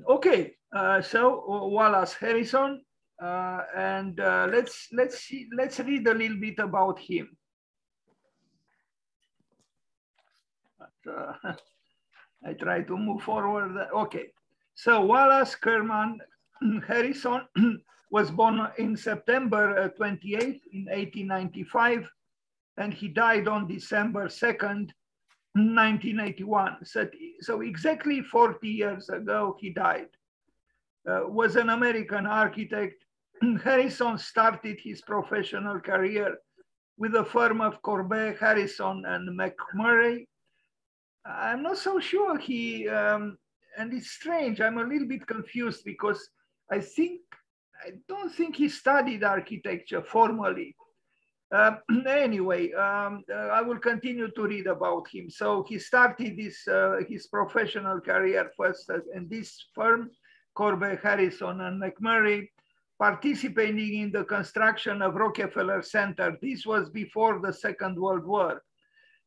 Okay, so Wallace Harrison, and let's read a little bit about him. But, I try to move forward. Okay, so Wallace Kerman Harrison was born in September 28th in 1895, and he died on December 2nd, 1981. So exactly 40 years ago, he died. Was an American architect. Harrison started his professional career with the firm of Corbett, Harrison, and McMurray. I'm not so sure and it's strange, I'm a little bit confused because I don't think he studied architecture formally. Anyway, I will continue to read about him. So he started his professional career first in this firm, Corbett, Harrison, and McMurray, participating in the construction of Rockefeller Center. This was before the Second World War.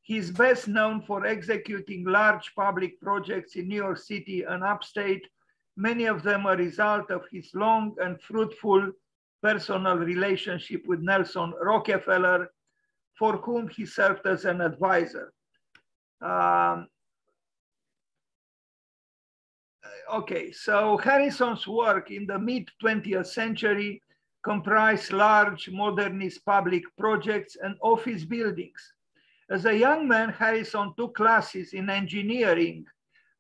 He's best known for executing large public projects in New York City and upstate, many of them a result of his long and fruitful personal relationship with Nelson Rockefeller, for whom he served as an advisor. Okay, so Harrison's work in the mid-20th century comprised large modernist public projects and office buildings. As a young man, Harrison took classes in engineering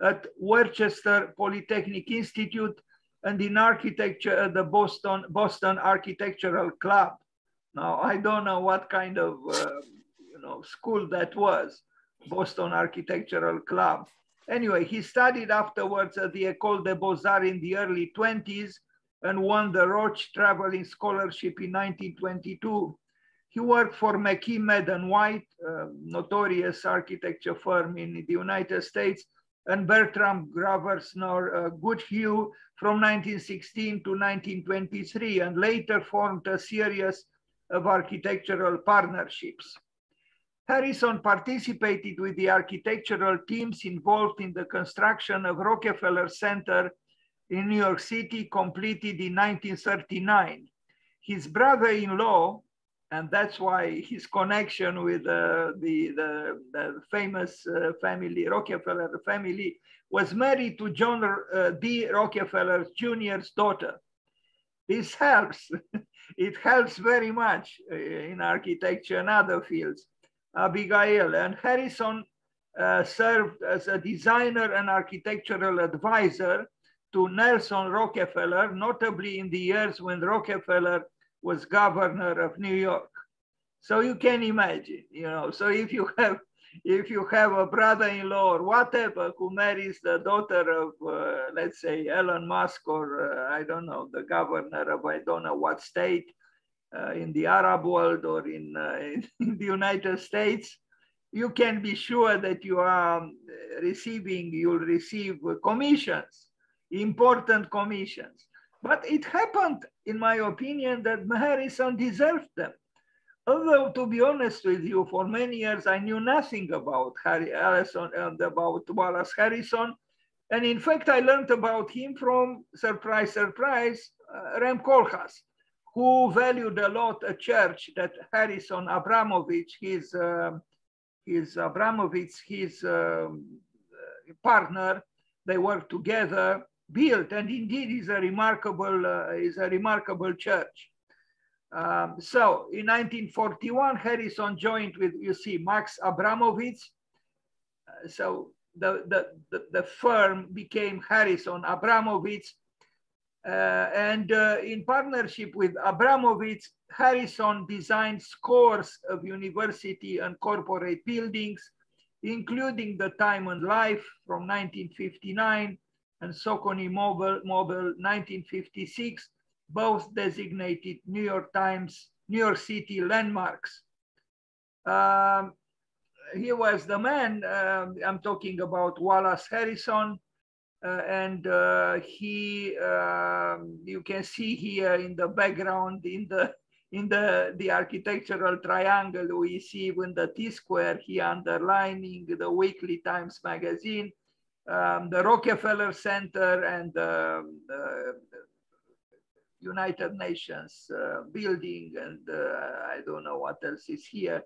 at Worcester Polytechnic Institute and in architecture at the Boston Architectural Club. Now, I don't know what kind of school that was, Boston Architectural Club. Anyway, he studied afterwards at the École des Beaux-Arts in the early 20s and won the Roche Traveling Scholarship in 1922. He worked for McKee, Med and White, a notorious architecture firm in the United States, and Bertram Groversnor Goodhue from 1916 to 1923, and later formed a series of architectural partnerships. Harrison participated with the architectural teams involved in the construction of Rockefeller Center in New York City, completed in 1939. His brother-in-law, and that's why his connection with the famous family, Rockefeller family, was married to John D. Rockefeller Jr.'s daughter. This helps. It helps very much in architecture and other fields. Abigail and Harrison served as a designer and architectural advisor to Nelson Rockefeller, notably in the years when Rockefeller was governor of New York. So you can imagine, so if you have a brother-in-law or whatever who marries the daughter of, let's say, Elon Musk or I don't know, the governor of I don't know what state in the Arab world or in the United States, you can be sure that you'll receive commissions, important commissions. But it happened, in my opinion, that Harrison deserved them. Although, to be honest with you, for many years, I knew nothing about Harrison and about Wallace Harrison. And in fact, I learned about him from, surprise, surprise, Rem Koolhaas, who valued a lot a church that Harrison Abramovich, his partner, they worked together, built, and indeed is a remarkable church. So in 1941, Harrison joined with, Max Abramovich. So the firm became Harrison Abramovich. And in partnership with Abramovich, Harrison designed scores of university and corporate buildings, including the Time and Life from 1959 and Socony Mobile 1956, both designated New York City landmarks. He was the man, I'm talking about Wallace Harrison, and you can see here in the background, in the architectural triangle, we see when the T-square, he underlining the Weekly Times magazine. the Rockefeller Center and the United Nations building, and I don't know what else is here.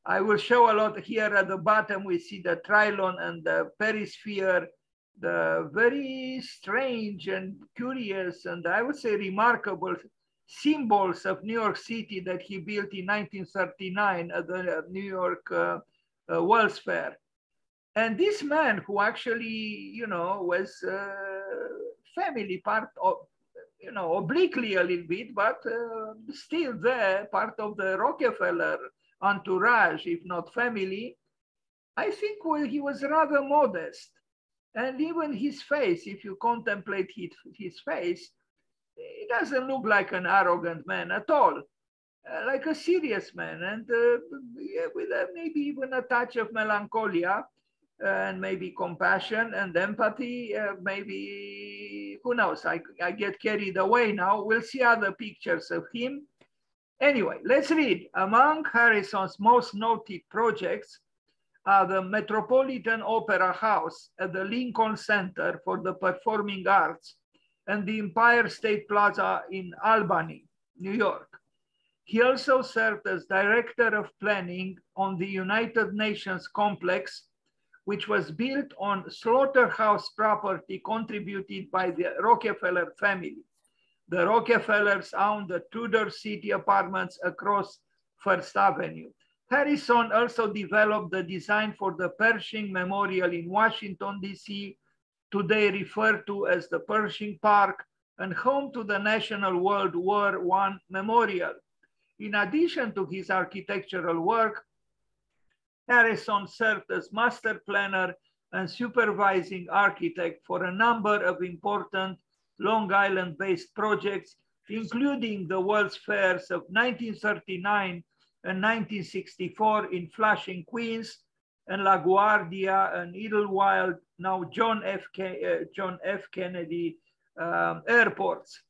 I will show a lot here at the bottom. We see the Trilon and the Perisphere, the very strange and curious, and I would say remarkable symbols of New York City that he built in 1939 at the New York World's Fair. And this man who actually, you know, was family part of, you know, obliquely a little bit, but still there, part of the Rockefeller entourage, if not family. I think he was rather modest. And even his face, if you contemplate his face, he doesn't look like an arrogant man at all, like a serious man, and with maybe even a touch of melancholia, and maybe compassion and empathy, maybe, who knows, I get carried away now. We'll see other pictures of him. Anyway, let's read. Among Harrison's most noted projects are the Metropolitan Opera House at the Lincoln Center for the Performing Arts and the Empire State Plaza in Albany, New York. He also served as Director of Planning on the United Nations Complex, which was built on slaughterhouse property contributed by the Rockefeller family. The Rockefellers owned the Tudor City apartments across First Avenue. Harrison also developed the design for the Pershing Memorial in Washington, D.C., today referred to as the Pershing Park, and home to the National World War I Memorial. In addition to his architectural work, Harrison served as master planner and supervising architect for a number of important Long Island-based projects, including the World's Fairs of 1939 and 1964 in Flushing, Queens, and LaGuardia and Idlewild, now John F. Kennedy airports.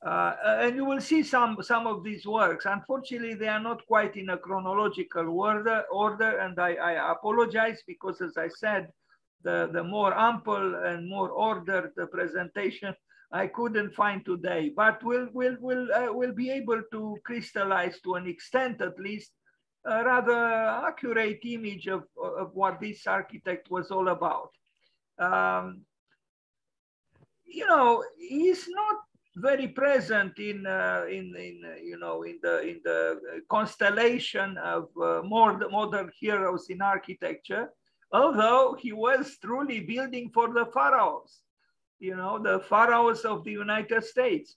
And you will see some of these works. Unfortunately, they are not quite in a chronological order, and I apologize because, as I said, the more ample and more ordered the presentation I couldn't find today. But we'll be able to crystallize, to an extent at least, a rather accurate image of what this architect was all about. You know, he's not very present in the constellation of modern heroes in architecture, although he was truly building for the pharaohs, you know, the pharaohs of the United States.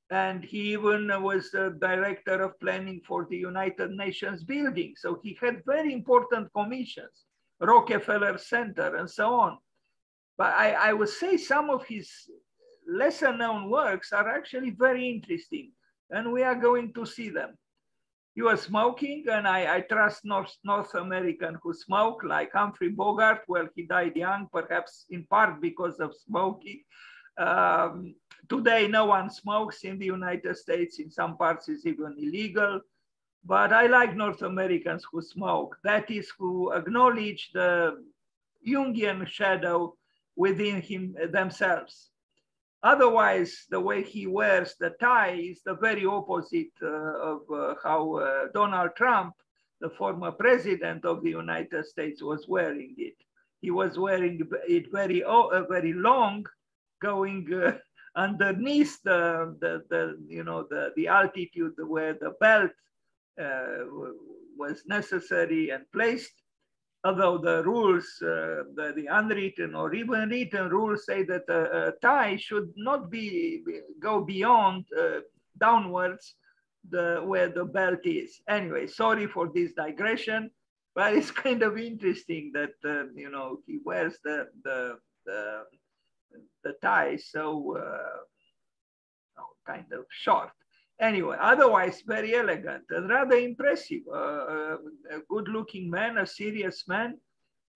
And he even was the director of planning for the United Nations building. So he had very important commissions, Rockefeller Center and so on. But I would say some of his lesser known works are actually very interesting, and we are going to see them. He was smoking, and I trust North Americans who smoke, like Humphrey Bogart. Well, he died young, perhaps in part because of smoking. Today, no one smokes in the United States. In some parts, it's even illegal. But I like North Americans who smoke. That is, who acknowledge the Jungian shadow within themselves. Otherwise, the way he wears the tie is the very opposite of how Donald Trump, the former president of the United States, was wearing it. He was wearing it very long, going underneath the altitude where the belt was necessary and placed. Although the rules, the unwritten or even written rules say that a tie should not go beyond downwards where the belt is. Anyway, sorry for this digression, but it's kind of interesting that he wears the tie so kind of short. Anyway, otherwise very elegant and rather impressive. A good-looking man, a serious man,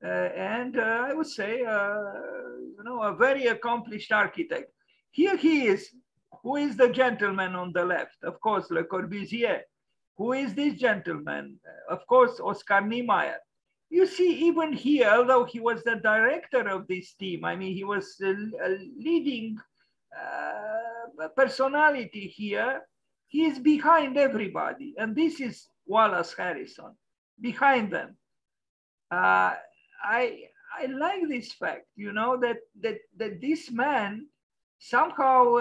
and I would say, a very accomplished architect. Here he is. Who is the gentleman on the left? Of course, Le Corbusier. Who is this gentleman? Of course, Oscar Niemeyer. You see, even here, although he was the director of this team, I mean, he was a leading personality here, he is behind everybody. And this is Wallace Harrison, behind them. I like this fact, you know, that this man somehow,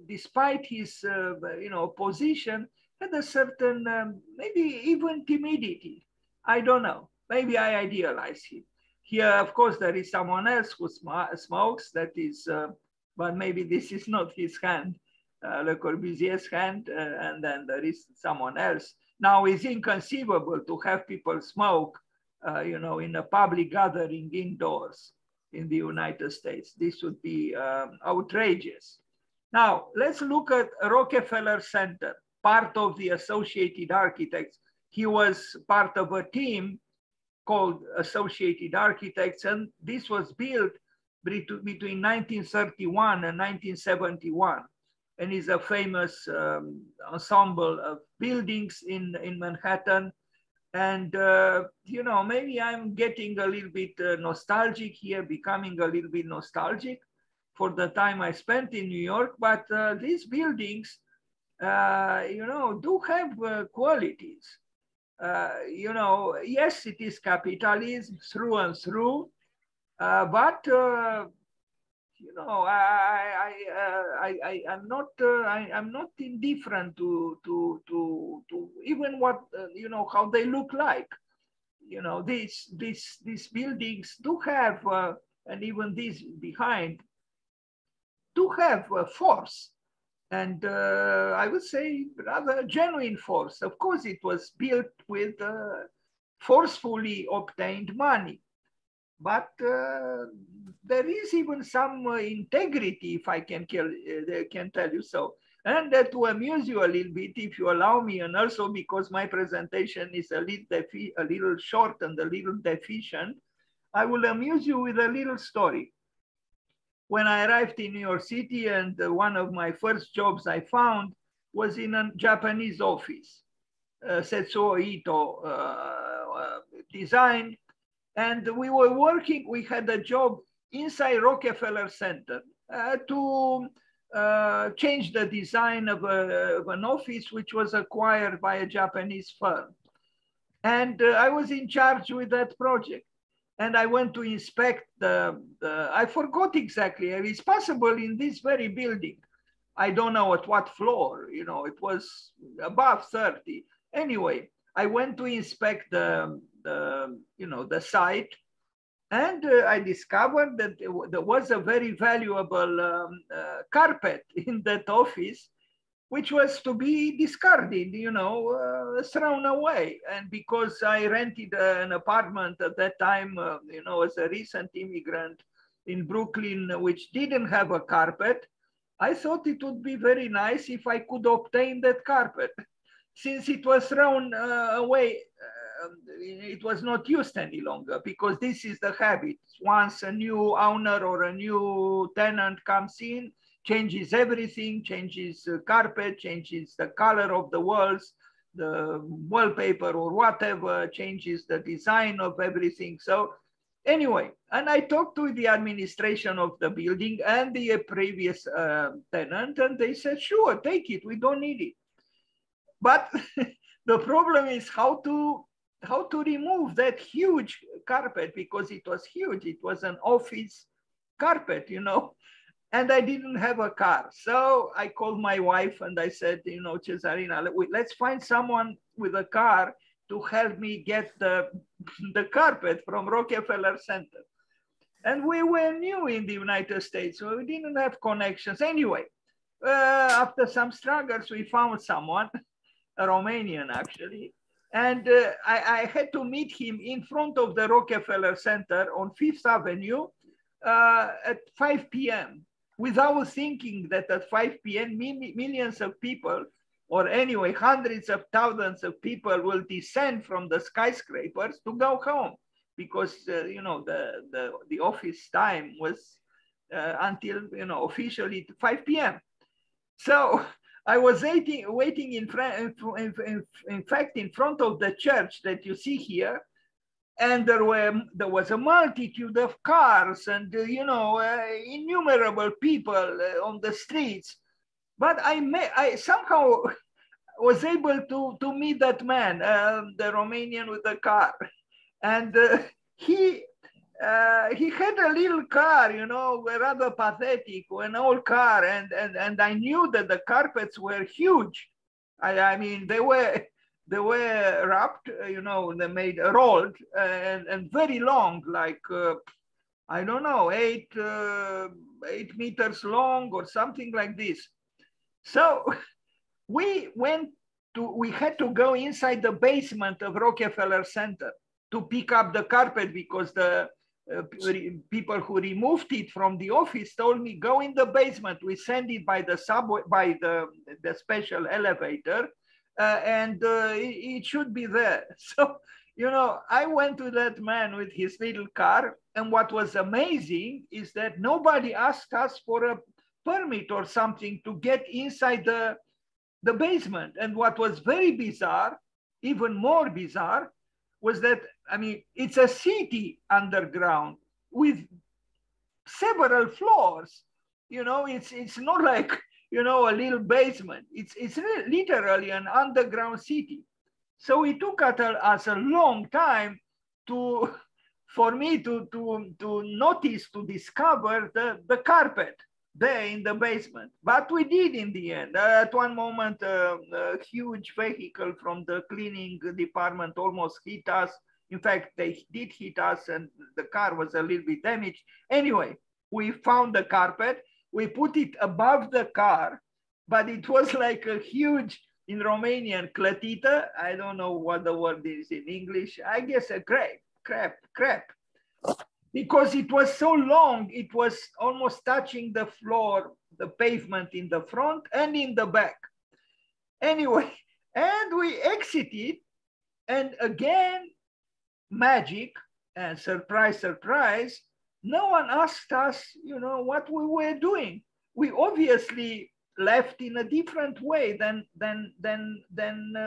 despite his, you know, position, had a certain, maybe even timidity. I don't know. Maybe I idealize him. Here, of course, there is someone else who smokes. That is, but maybe this is not his hand, Le Corbusier's hand, and then there is someone else. Now, it's inconceivable to have people smoke, you know, in a public gathering indoors in the United States. This would be outrageous. Now, let's look at Rockefeller Center, part of the Associated Architects. He was part of a team called Associated Architects, and this was built between 1931 and 1971, and is a famous ensemble of buildings in Manhattan. And, you know, maybe I'm getting a little bit nostalgic here, becoming a little bit nostalgic for the time I spent in New York, but these buildings, you know, do have qualities. You know, yes, it is capitalism through and through, but you know, I'm not indifferent to even what you know, how they look like. You know, these buildings do have, and even these behind, do have force. And I would say rather genuine force. Of course, it was built with forcefully obtained money. But there is even some integrity, if I can tell you so. And to amuse you a little bit, if you allow me, and also because my presentation is a little short and a little deficient, I will amuse you with a little story. When I arrived in New York City, and one of my first jobs I found was in a Japanese office, Setsuo Ito designed. And we were working, we had a job inside Rockefeller Center to change the design of an office which was acquired by a Japanese firm. And I was in charge with that project. And I went to inspect I forgot exactly, it's possible in this very building. I don't know at what floor, you know, it was above 30. Anyway, I went to inspect you know, the site, and I discovered that there was a very valuable carpet in that office, which was to be discarded, you know, thrown away. And because I rented an apartment at that time, you know, as a recent immigrant in Brooklyn, which didn't have a carpet, I thought it would be very nice if I could obtain that carpet. Since it was thrown away, it was not used any longer, because this is the habit. Once a new owner or a new tenant comes in, changes everything, changes carpet, changes the color of the walls, the wallpaper or whatever, changes the design of everything. So anyway, and I talked to the administration of the building and the previous tenant, and they said, sure, take it, we don't need it. But the problem is how to remove that huge carpet, because it was huge. It was an office carpet, you know, and I didn't have a car. So I called my wife and I said, you know, Cesarina, let's find someone with a car to help me get the carpet from Rockefeller Center. And we were new in the United States, so we didn't have connections. Anyway, after some struggles, we found someone, a Romanian actually, and I had to meet him in front of the Rockefeller Center on 5th Avenue at 5 p.m. without thinking that at 5 p.m. millions of people, or anyway, hundreds of thousands of people will descend from the skyscrapers to go home, because you know, the office time was until, you know, officially 5 p.m. So I was waiting in fact, in front of the church that you see here, And there was a multitude of cars and, innumerable people on the streets. But I somehow was able to meet that man, the Romanian with the car. And he had a little car, rather pathetic, an old car, and I knew that the carpets were huge. I mean, they were wrapped, they made rolled and very long, like I don't know, 8 meters long or something like this. So we had to go inside the basement of Rockefeller Center to pick up the carpet because the people who removed it from the office told me, go in the basement. We send it by the subway, by the special elevator, and it should be there. So, I went to that man with his little car. And what was amazing is that nobody asked us for a permit or something to get inside the basement. And what was very bizarre, even more bizarre, was that, I mean, it's a city underground with several floors. It's not like, a little basement. It's literally an underground city. So it took us a long time for me to notice, to discover the carpet there in the basement. But we did in the end. At one moment, a huge vehicle from the cleaning department almost hit us. In fact, they did hit us and the car was a little bit damaged. Anyway, we found the carpet. We put it above the car, but it was like a huge, in Romanian, clătită. I don't know what the word is in English. I guess a crepe. Because it was so long, it was almost touching the floor, the pavement in the front and in the back. Anyway, and we exited, and again, magic, and surprise, surprise, no one asked us, what we were doing. We obviously left in a different way than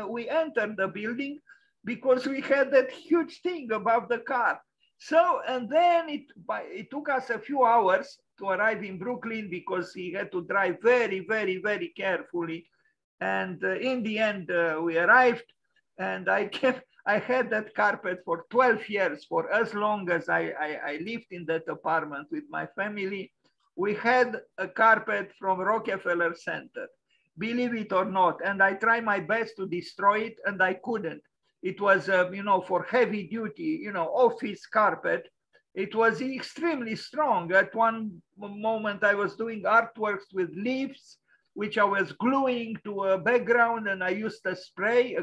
we entered the building, because we had that huge thing above the car. So, and then it took us a few hours to arrive in Brooklyn, because he had to drive very, very, very carefully. And in the end, we arrived, and I had that carpet for 12 years, for as long as I lived in that apartment with my family. We had a carpet from Rockefeller Center, believe it or not. And I tried my best to destroy it, and I couldn't. It was, for heavy duty, office carpet. It was extremely strong. At one moment, I was doing artworks with leaves, which I was gluing to a background, and I used a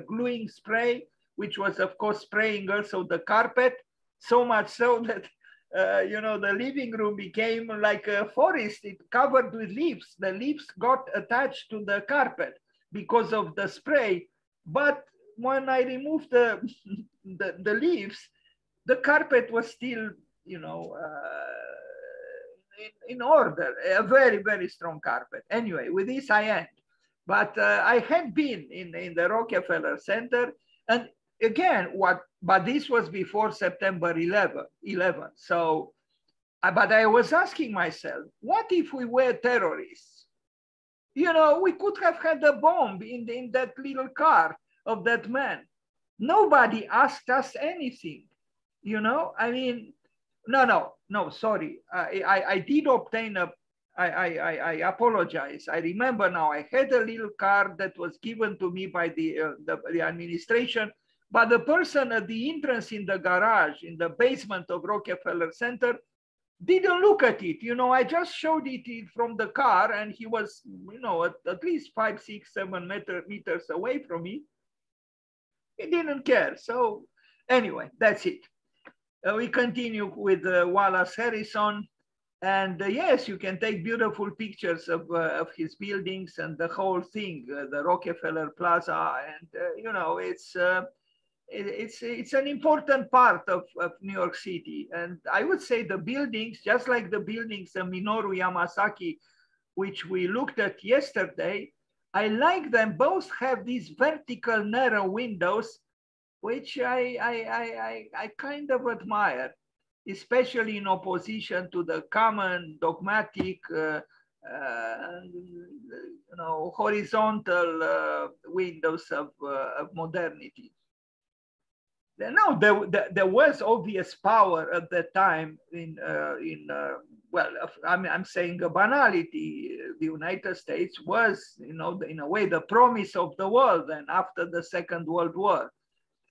gluing spray, which was, of course, spraying also the carpet, so much so that, the living room became like a forest. It covered with leaves. The leaves got attached to the carpet because of the spray. But when I removed the leaves, the carpet was still, in order, a very, very strong carpet. Anyway, with this I end. But I had been in the Rockefeller Center, and again, but this was before September 11. So, but I was asking myself, what if we were terrorists? We could have had a bomb in that little car of that man. Nobody asked us anything, I mean, no, sorry. I did obtain I apologize. I remember now, I had a little card that was given to me by the administration, but the person at the entrance in the garage, in the basement of Rockefeller Center, didn't look at it. I just showed it from the car, and he was, at least 5, 6, 7 meters away from me. He didn't care. So anyway, that's it. We continue with Wallace Harrison. And yes, you can take beautiful pictures of his buildings and the whole thing, the Rockefeller Plaza. And, it's an important part of New York City. And I would say the buildings, just like the buildings of Minoru Yamasaki, which we looked at yesterday, I like them. Both have these vertical narrow windows which I kind of admire, especially in opposition to the common dogmatic, horizontal windows of modernity. No, there was obvious power at that time well, I'm saying a banality. The United States was, in a way, the promise of the world, and after the Second World War.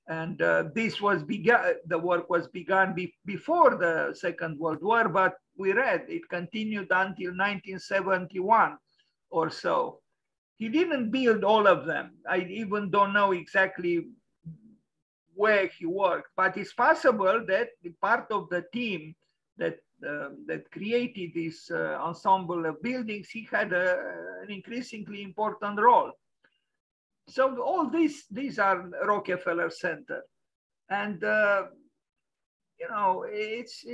And the work was begun before the Second World War, but we read it continued until 1971 or so. He didn't build all of them. I even don't know exactly where he worked, but it's possible that the part of the team that created this ensemble of buildings, he had an increasingly important role. So all these are Rockefeller Center, and it's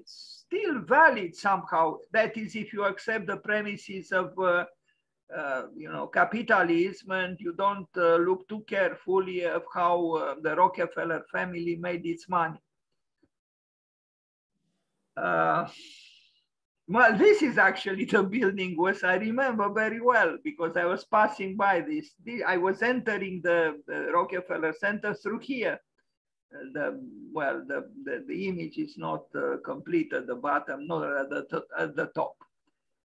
still valid somehow. That is, if you accept the premises of capitalism, and you don't look too carefully of how the Rockefeller family made its money. Well, this is actually the building was I remember very well because I was passing by this. I was entering the Rockefeller Center through here. The image is not complete at the bottom, nor at the top.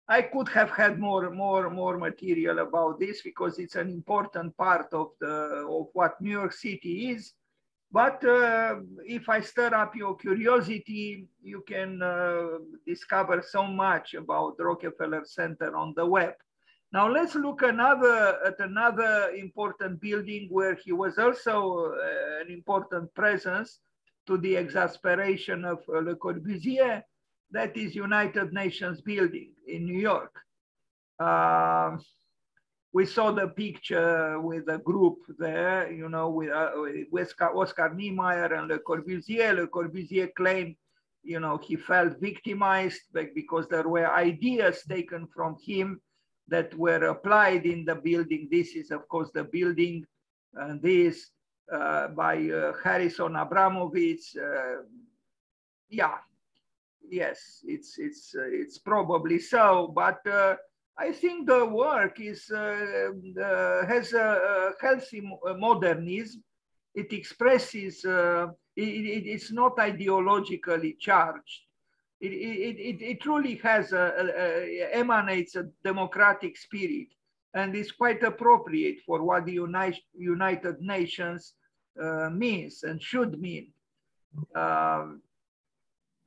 I could have had more material about this because it's an important part of what New York City is. But if I stir up your curiosity, you can discover so much about Rockefeller Center on the web. Now let's look at another important building where he was also an important presence to the exasperation of Le Corbusier. That is United Nations building in New York. We saw the picture with a group there, with Oscar Niemeyer and Le Corbusier. Le Corbusier claimed, he felt victimized because there were ideas taken from him that were applied in the building. This is, of course, the building, and this by Harrison Abramovich. Yes, it's probably so, but I think the work has a healthy modernism. It expresses, it's not ideologically charged. It truly emanates a democratic spirit, and is quite appropriate for what the United Nations means and should mean.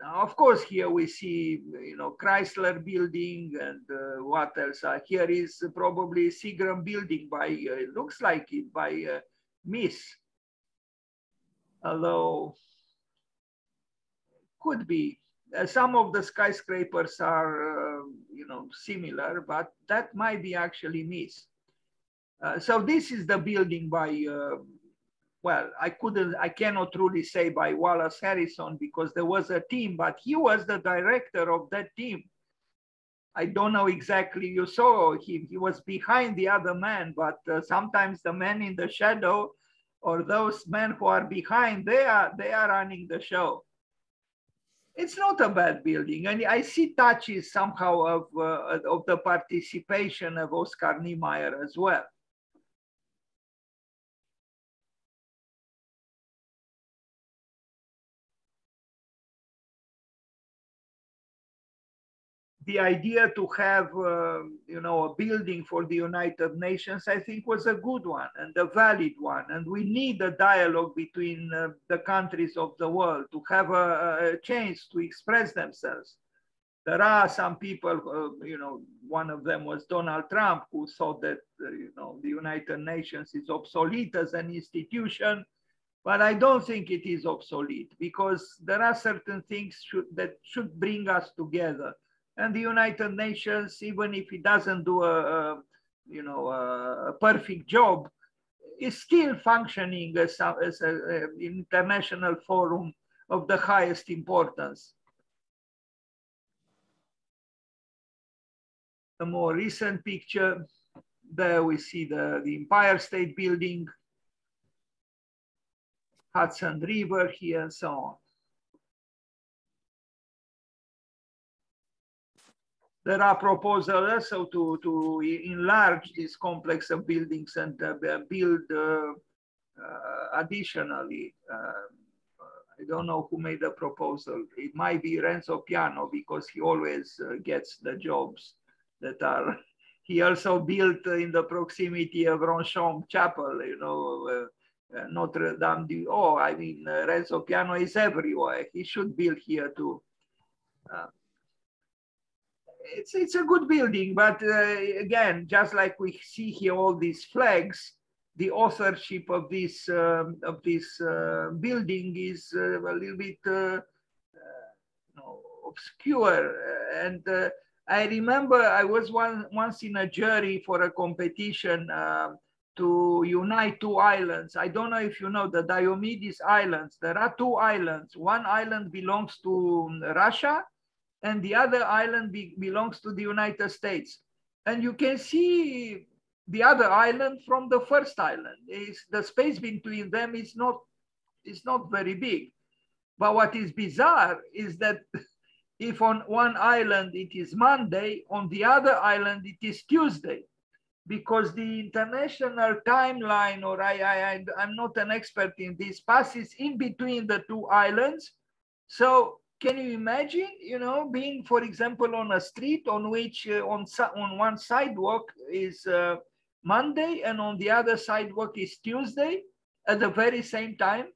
Of course, here we see, Chrysler building, and what else? Here is probably Seagram building by, it looks like it, by Miss. Although, could be. Some of the skyscrapers are, similar, but that might be actually Miss. So this is the building by, well, I cannot truly say by Wallace Harrison because there was a team, but he was the director of that team. I don't know exactly, you saw him, he was behind the other man, but sometimes the men in the shadow or those men who are behind, they are running the show. It's not a bad building, and I see touches somehow of the participation of Oscar Niemeyer as well. The idea to have, a building for the United Nations, I think was a good one and a valid one. And we need a dialogue between the countries of the world to have a chance to express themselves. There are some people, one of them was Donald Trump, who thought that, the United Nations is obsolete as an institution. But I don't think it is obsolete because there are certain things that should bring us together. And the United Nations, even if it doesn't do a perfect job, is still functioning as an international forum of the highest importance. A more recent picture, there we see the Empire State Building. Hudson River here and so on. There are proposals also to enlarge this complex of buildings and build additionally. I don't know who made the proposal. It might be Renzo Piano because he always gets the jobs that are. He also built in the proximity of Ronchon Chapel, you know, Notre Dame du Haut. I mean, Renzo Piano is everywhere. He should build here too. It's a good building, but again, just like we see here all these flags, the authorship of this building is a little bit obscure. And I remember I was once in a jury for a competition to unite two islands. I don't know if you know the Diomedes Islands. There are two islands. One island belongs to Russia, and the other island belongs to the United States. And you can see the other island from the first island. The space between them is not very big. But what is bizarre is that if on one island it is Monday, on the other island it is Tuesday, because the international timeline, or I'm not an expert in this, passes in between the two islands. So can you imagine, you know, being, for example, on a street on which on one sidewalk is Monday and on the other sidewalk is Tuesday at the very same time?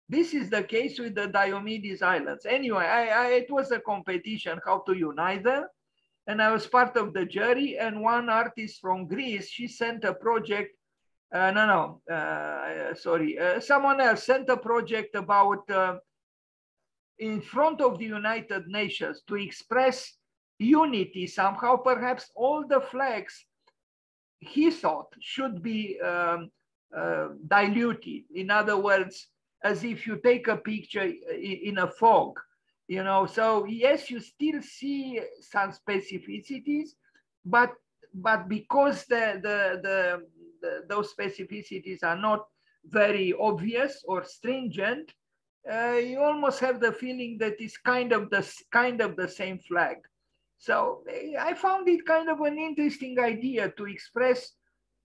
This is the case with the Diomedes Islands. Anyway, it was a competition how to unite them. And I was part of the jury, and one artist from Greece, she sent a project, someone else sent a project about in front of the United Nations to express unity somehow. Perhaps all the flags, he thought, should be diluted. In other words, as if you take a picture in a fog, you know. So yes, you still see some specificities, but because those specificities are not very obvious or stringent, you almost have the feeling that it's kind of the same flag. So I found it kind of an interesting idea to express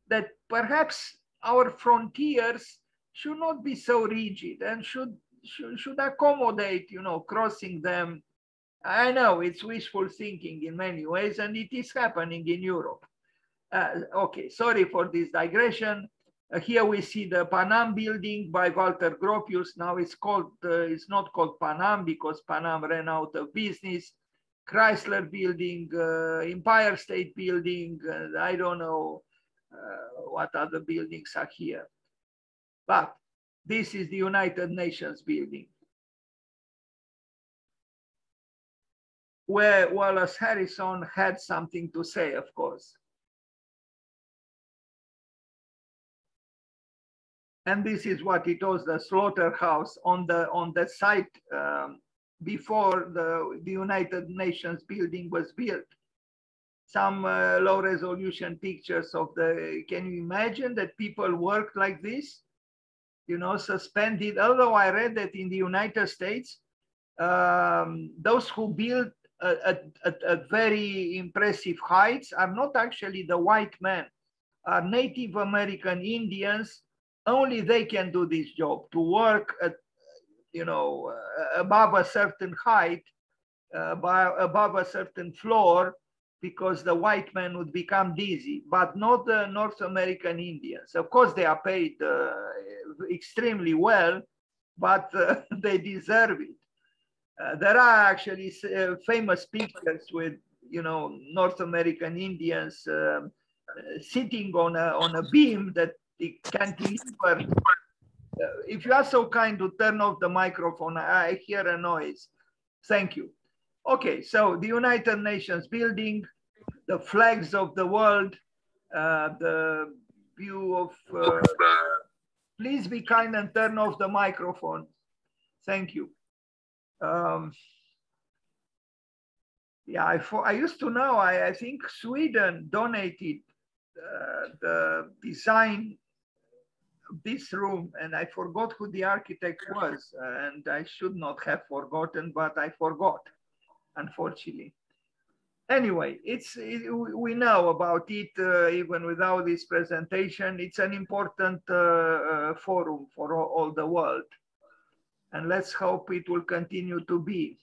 that perhaps our frontiers should not be so rigid and should accommodate, you know, crossing them. I know it's wishful thinking in many ways, and it is happening in Europe. Okay, sorry for this digression. Here we see the Panam building by Walter Gropius. Now it's not called Panam because Panam ran out of business. Chrysler building, Empire State building, I don't know what other buildings are here. But this is the United Nations building, where Wallace Harrison had something to say, of course. And this is what it was, the slaughterhouse on the site before the United Nations building was built. Some low resolution pictures of can you imagine that people worked like this? You know, suspended. Although I read that in the United States, those who build at very impressive heights are not actually the white men, are Native American Indians. Only they can do this job, to work at, you know, above a certain height, above a certain floor, because the white man would become dizzy, but not the North American Indians. Of course, they are paid extremely well, but they deserve it. There are actually famous pictures with, you know, North American Indians sitting on a beam that they cantilever. If you are so kind to turn off the microphone, I hear a noise. Thank you. Okay, so the United Nations building, the flags of the world, the view of, please be kind and turn off the microphone. Thank you. Yeah, I used to know, I think Sweden donated the design this room, and I forgot who the architect was, and I should not have forgotten, but I forgot, unfortunately. Anyway, we know about it even without this presentation. It's an important forum for all the world, and let's hope it will continue to be.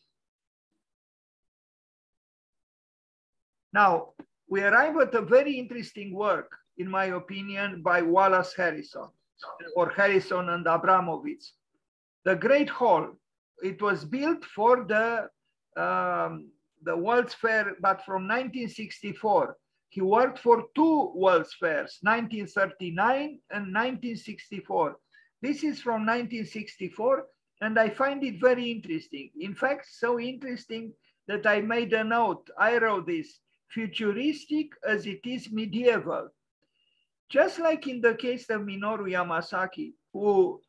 Now, we arrive at a very interesting work, in my opinion, by Wallace Harrison, or Harrison and Abramovich. The Great Hall. It was built for the World's Fair, but from 1964. He worked for two World's Fairs, 1939 and 1964. This is from 1964, and I find it very interesting. In fact, so interesting that I made a note. I wrote this: futuristic as it is medieval. Just like in the case of Minoru Yamasaki, who,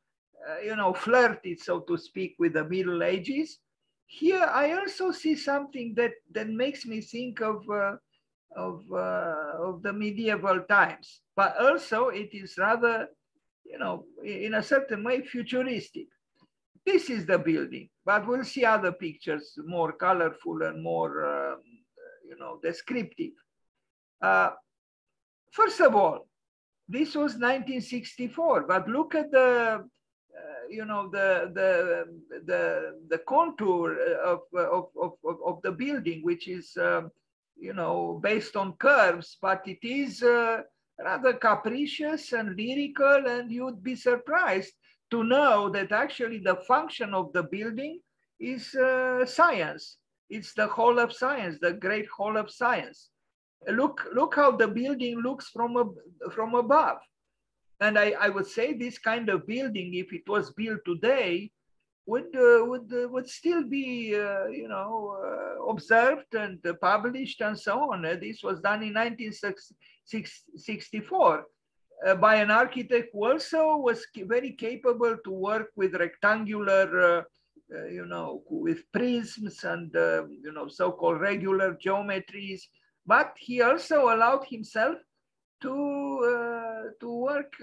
flirted, so to speak, with the Middle Ages, here I also see something that makes me think of the medieval times, but also it is rather, in a certain way, futuristic. This is the building, but we'll see other pictures, more colorful and more, descriptive. First of all, this was 1964, but look at the contour of the building, which is based on curves, but it is rather capricious and lyrical, and you'd be surprised to know that actually the function of the building is science. It's the Hall of Science, the Great Hall of Science. Look how the building looks from above. And I would say this kind of building, if it was built today, would still be, observed and published and so on. This was done in 1964 by an architect who also was very capable to work with rectangular, with prisms and, so-called regular geometries. But he also allowed himself to work,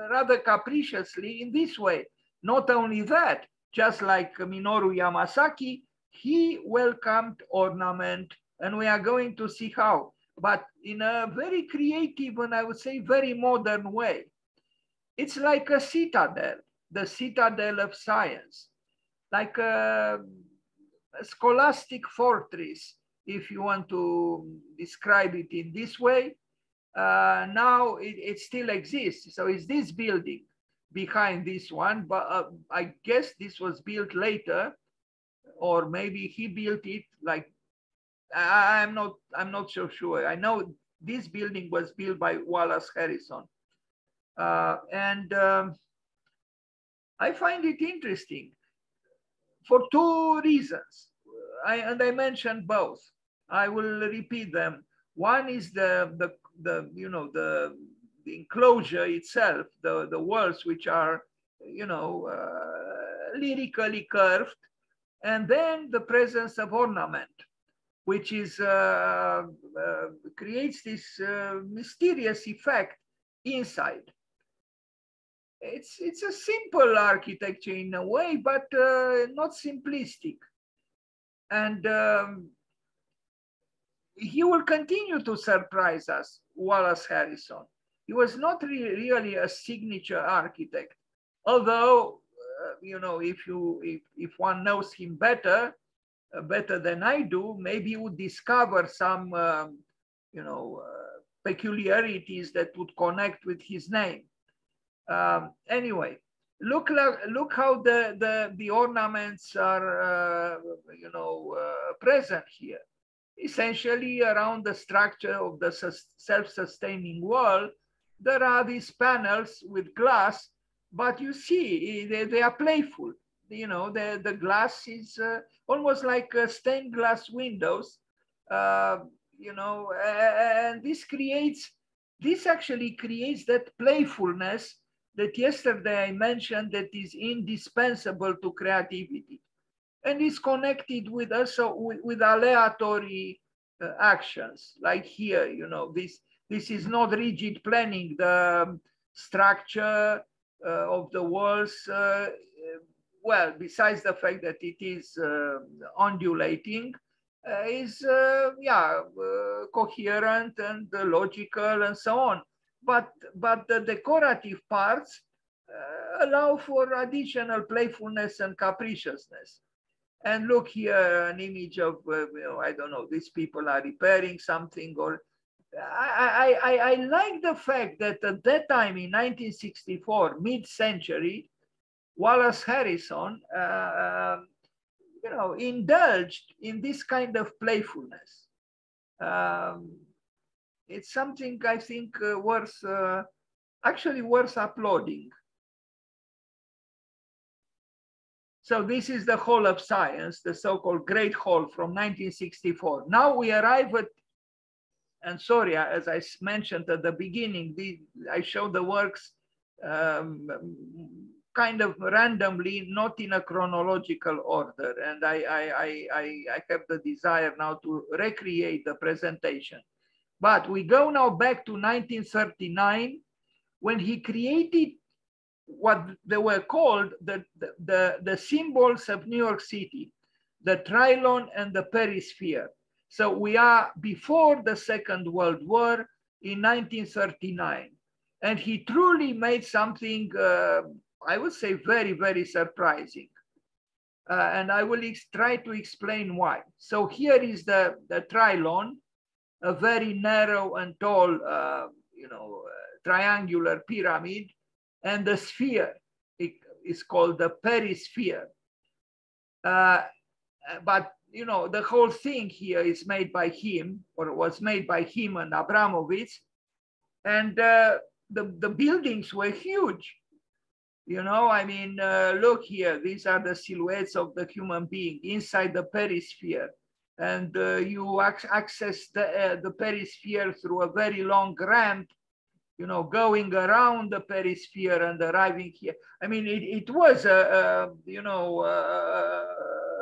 rather capriciously in this way. Not only that, just like Minoru Yamasaki, he welcomed ornament, and we are going to see how, but in a very creative and I would say very modern way. It's like a citadel, the citadel of science, like a scholastic fortress, if you want to describe it in this way. Now it still exists. So it's this building behind this one, but I guess this was built later, or maybe he built it. Like I'm not so sure. I know this building was built by Wallace Harrison, and I find it interesting for two reasons. I mentioned both. I will repeat them. One is the enclosure itself, the walls, which are, lyrically curved, and then the presence of ornament, which is creates this mysterious effect inside. It's a simple architecture in a way, but not simplistic. And he will continue to surprise us, Wallace Harrison. He was not really a signature architect, although, if one knows him better than I do, maybe you would discover some, peculiarities that would connect with his name. Anyway, look how the ornaments are, present here. Essentially, around the structure of the self-sustaining wall, there are these panels with glass, but you see, they are playful. The glass is almost like stained glass windows, and this actually creates that playfulness that yesterday I mentioned that is indispensable to creativity, and is connected with also with aleatory actions. Like here, this is not rigid planning. The structure of the walls, well, besides the fact that it is undulating, is coherent and logical and so on. But the decorative parts allow for additional playfulness and capriciousness. And look here, an image of, I don't know, these people are repairing something, or I like the fact that at that time in 1964, mid-century, Wallace Harrison, indulged in this kind of playfulness. It's something I think actually worth applauding. So this is the Hall of Science, the so-called Great Hall from 1964. Now we arrive at, and sorry, as I mentioned at the beginning, I show the works kind of randomly, not in a chronological order. And I have the desire now to recreate the presentation. But we go now back to 1939, when he created what they were called the symbols of New York City, the Trilon and the Perisphere. So we are before the Second World War in 1939. And he truly made something, I would say, very, very surprising. And I will try to explain why. So here is the Trilon, a very narrow and tall, triangular pyramid, and the sphere is called the Perisphere. But the whole thing here is made by him, or was made by him and Abramovich, and the buildings were huge. Look here, these are the silhouettes of the human being inside the Perisphere. And you access the Perisphere through a very long ramp, going around the Perisphere and arriving here. I mean, it was a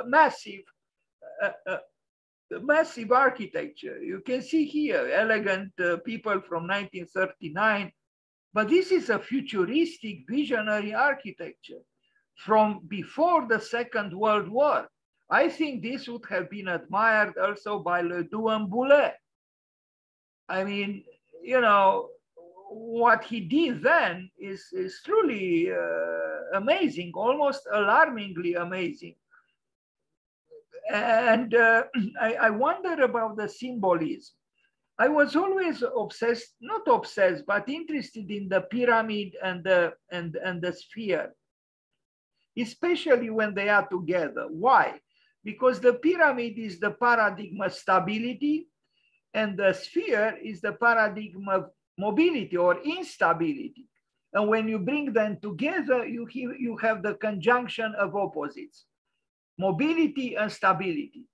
massive architecture. You can see here elegant people from 1939, but this is a futuristic visionary architecture from before the Second World War. I think this would have been admired also by Ledoux and Boulez. I mean, what he did then is truly amazing, almost alarmingly amazing. And I wonder about the symbolism. I was always obsessed, not obsessed, but interested in the pyramid and the sphere, especially when they are together. Why? Because the pyramid is the paradigm of stability, and the sphere is the paradigm of mobility or instability. And when you bring them together, you have the conjunction of opposites, mobility and stability.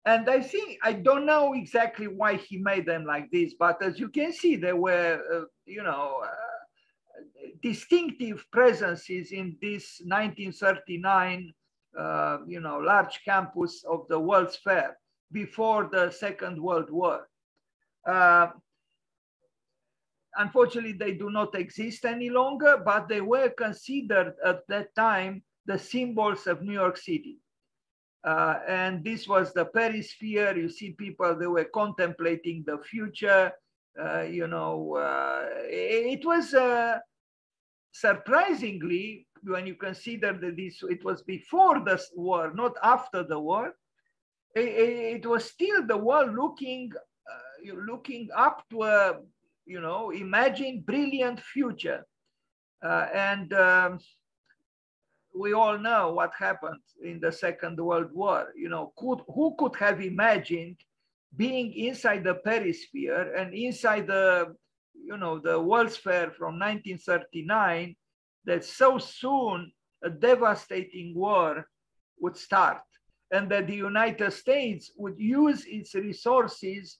And I don't know exactly why he made them like this, but as you can see, there were, distinctive presences in this 1939, large campus of the World's Fair before the Second World War. Unfortunately, they do not exist any longer, but they were considered at that time the symbols of New York City. And this was the Perisphere. You see people, they were contemplating the future. It was surprisingly, when you consider that it was before the war, not after the war, it was still the world looking up to a, imagined brilliant future. We all know what happened in the Second World War. Who could have imagined being inside the Perisphere and inside the World's Fair from 1939, that so soon a devastating war would start, and that the United States would use its resources,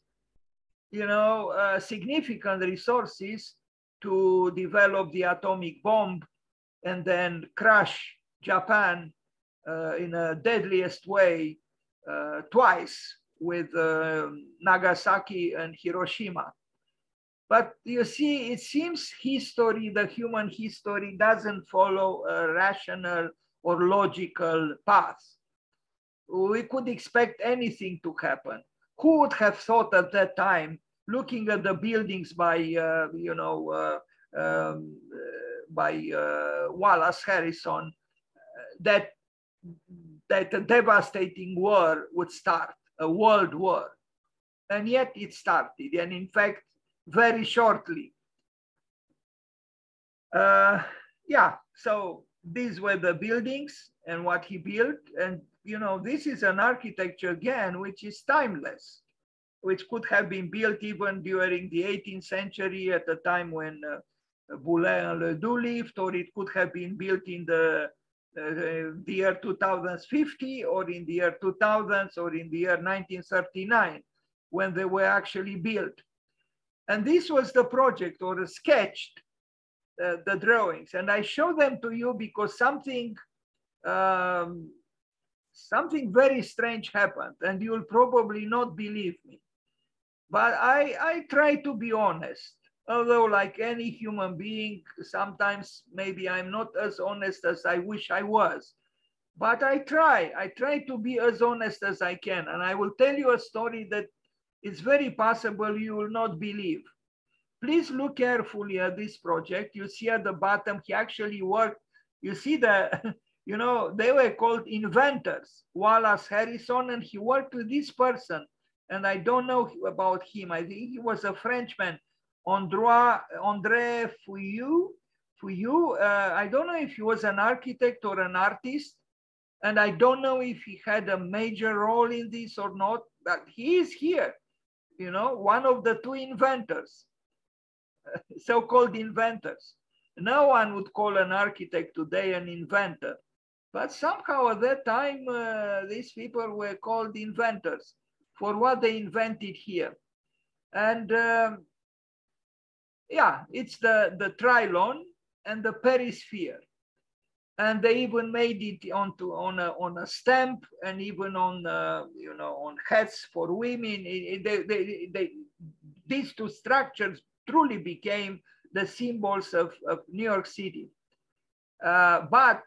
significant resources, to develop the atomic bomb and then crush Japan in a deadliest way twice, with Nagasaki and Hiroshima. But you see, it seems history, the human history, doesn't follow a rational or logical path. We could expect anything to happen. Who would have thought at that time, looking at the buildings by, Wallace Harrison, that a devastating war would start, a world war. And yet it started, and in fact, very shortly. Yeah, so these were the buildings and what he built. And, you know, this is an architecture, again, which is timeless, which could have been built even during the 18th century at the time when Boulay and Ledoux lived, or it could have been built in the year 2050, or in the year 2000s, or in the year 1939, when they were actually built. And this was the project, or sketched, the drawings. And I show them to you because something very strange happened, and you'll probably not believe me. But I try to be honest, although like any human being, sometimes maybe I'm not as honest as I wish I was. But I try to be as honest as I can. And I will tell you a story that it's very possible you will not believe. Please look carefully at this project. You see at the bottom, he actually worked. You see the, you know, they were called inventors, Wallace Harrison, and he worked with this person. And I don't know about him. I think he was a Frenchman, André Fouillou. I don't know if he was an architect or an artist. And I don't know if he had a major role in this or not, but he is here, you know, one of the two inventors, so-called inventors. No one would call an architect today an inventor, but somehow at that time, these people were called inventors for what they invented here. And yeah, it's the Trilon and the perisphere. And they even made it on a stamp, and even on you know, on hats for women. These two structures truly became the symbols of New York City. But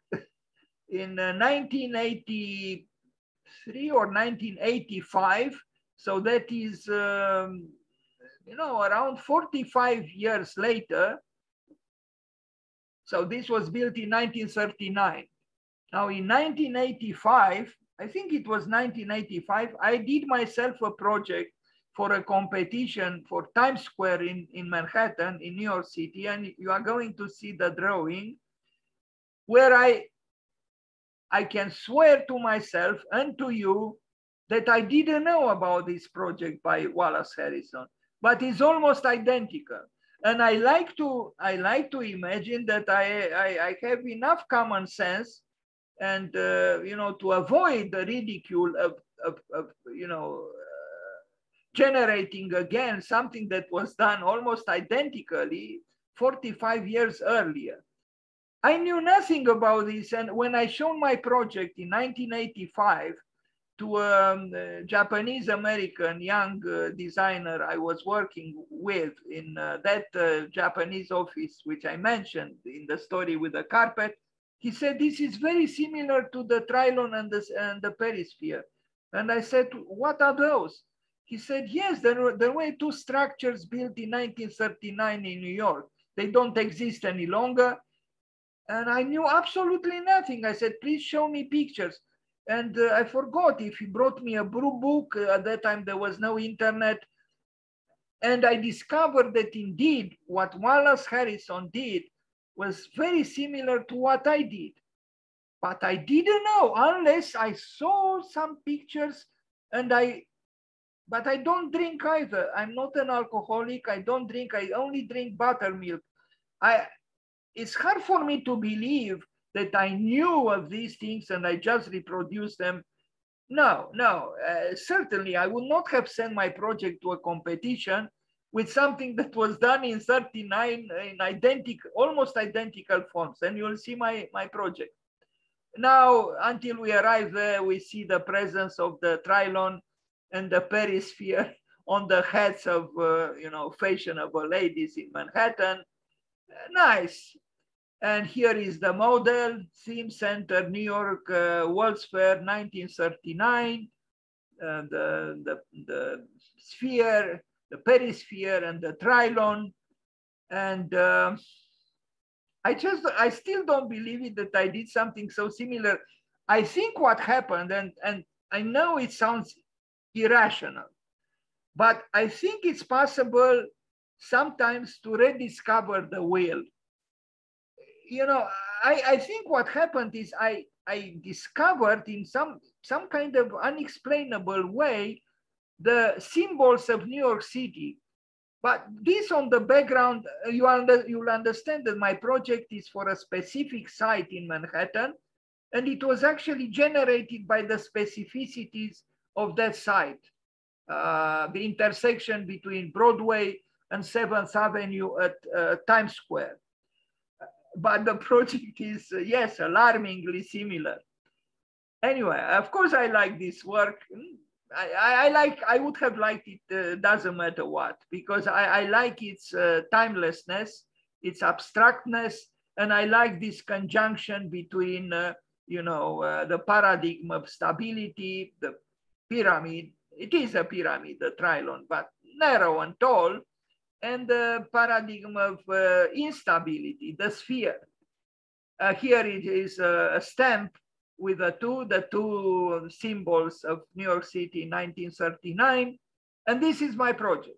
in 1983 or 1985, so that is you know, around 45 years later. So this was built in 1939. Now in 1985, I think it was 1985, I did myself a project for a competition for Times Square in Manhattan, in New York City. And you are going to see the drawing where I can swear to myself and to you that I didn't know about this project by Wallace Harrison, but it's almost identical. And I like to imagine that I have enough common sense and you know, to avoid the ridicule of you know, generating again something that was done almost identically 45 years earlier. I knew nothing about this, and when I showed my project in 1985 to a Japanese American young designer I was working with in that Japanese office, which I mentioned in the story with the carpet, he said, this is very similar to the Trilon and the perisphere. And I said, what are those? He said, yes, there were two structures built in 1939 in New York. They don't exist any longer. And I knew absolutely nothing. I said, please show me pictures. And I forgot if he brought me a blue book. At that time, there was no internet. And I discovered that indeed, what Wallace Harrison did was very similar to what I did. But I didn't know unless I saw some pictures. But I don't drink either. I'm not an alcoholic. I don't drink. I only drink buttermilk. It's hard for me to believe that I knew of these things and I just reproduced them. No, certainly I would not have sent my project to a competition with something that was done in 39 in almost identical forms. And you'll see my project. Now, until we arrive there, we see the presence of the Trilon and the perisphere on the heads of, you know, fashionable ladies in Manhattan. Nice. And here is the model, Theme Center, New York, World's Fair, 1939. The sphere, the perisphere, and the Trilon. And I still don't believe it that I did something so similar. I think what happened, and I know it sounds irrational, but I think it's possible sometimes to rediscover the wheel. You know, I think what happened is I discovered in some kind of unexplainable way the symbols of New York City. But this on the background, you'll understand that my project is for a specific site in Manhattan, and it was actually generated by the specificities of that site, the intersection between Broadway and 7th Avenue at Times Square. But the project is, yes, alarmingly similar. Anyway, of course, I like this work. I would have liked it, doesn't matter what, because I like its timelessness, its abstractness, and I like this conjunction between, you know, the paradigm of stability, the pyramid. It is a pyramid, the Trilon, but narrow and tall, and the paradigm of instability, the sphere. Here it is a stamp with the two symbols of New York City in 1939. And this is my project.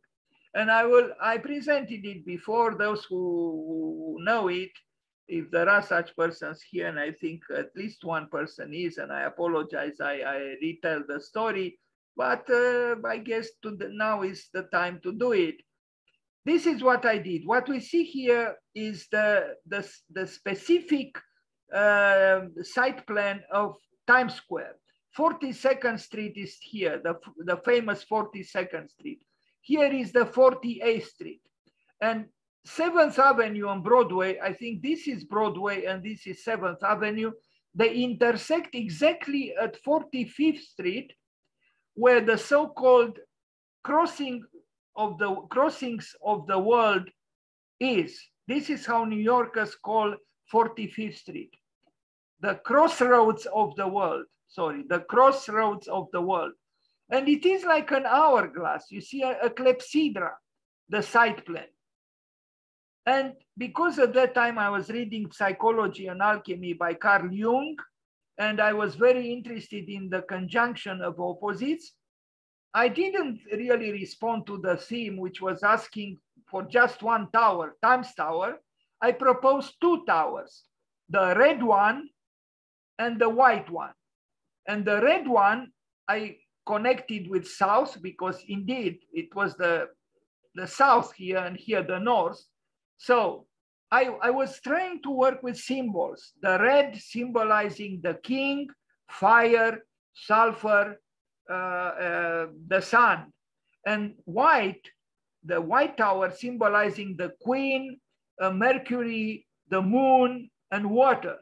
And I presented it before. Those who know it, if there are such persons here, and I think at least one person is, and I apologize, I retell the story, but I guess now is the time to do it. This is what I did. What we see here is the specific site plan of Times Square. 42nd Street is here, the famous 42nd Street. Here is the 48th Street. And 7th Avenue on Broadway, I think this is Broadway and this is 7th Avenue. They intersect exactly at 45th Street, where the so-called crossings of the world is. This is how New Yorkers call 45th Street. The crossroads of the world, sorry, the crossroads of the world. And it is like an hourglass. You see a clepsydra, the site plan. And because at that time I was reading Psychology and Alchemy by Carl Jung, and I was very interested in the conjunction of opposites, I didn't really respond to the theme, which was asking for just one tower, Times Tower. I proposed two towers, the red one and the white one. And the red one, I connected with south, because indeed it was the south here and here the north. So I was trying to work with symbols, the red symbolizing the king, fire, sulfur, the sun, and white, the white tower symbolizing the queen, Mercury, the moon, and water.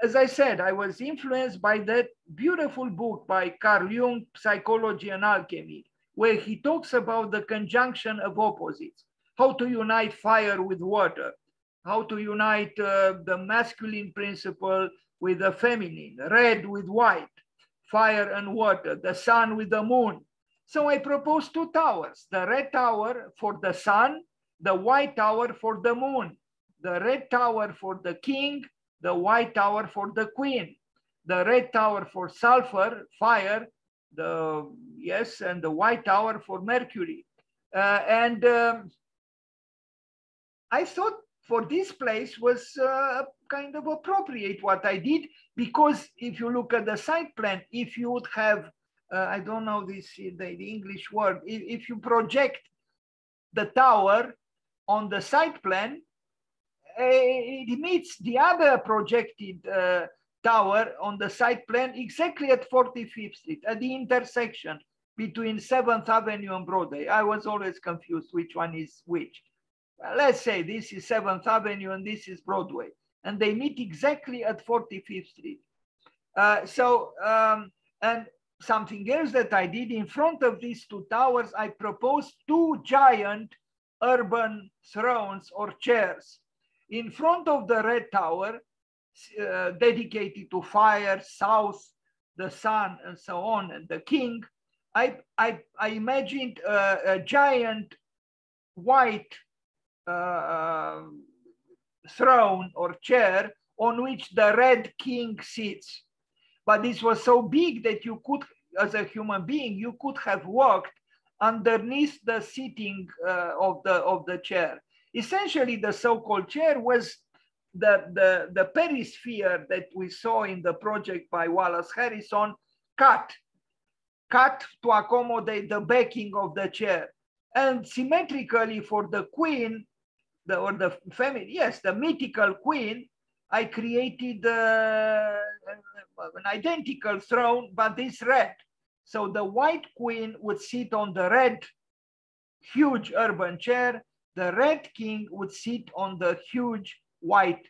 As I said, I was influenced by that beautiful book by Carl Jung, Psychology and Alchemy, where he talks about the conjunction of opposites, how to unite fire with water, how to unite the masculine principle with the feminine, red with white, fire and water, the sun with the moon. So I proposed two towers, the red tower for the sun, the white tower for the moon, the red tower for the king, the white tower for the queen, the red tower for sulfur, fire, and the white tower for Mercury. I thought for this place was kind of appropriate what I did, because if you look at the site plan, if you would have, I don't know the English word, if you project the tower on the site plan, it meets the other projected tower on the site plan exactly at 45th Street, at the intersection between 7th Avenue and Broadway. I was always confused which one is which. Let's say this is 7th Avenue and this is Broadway, and they meet exactly at 45th Street. And something else that I did in front of these two towers, I proposed two giant urban thrones or chairs. In front of the red tower, dedicated to fire, south, the sun, and so on, and the king, I imagined a giant white throne or chair on which the red king sits. But this was so big that you could, as a human being, you could have walked underneath the seating of the chair. Essentially, the so-called chair was the perisphere that we saw in the project by Wallace Harrison, cut to accommodate the backing of the chair. And symmetrically for the queen, or the family, yes, the mythical queen, I created an identical throne, but this red. So the white queen would sit on the red, huge urban chair. The red king would sit on the huge white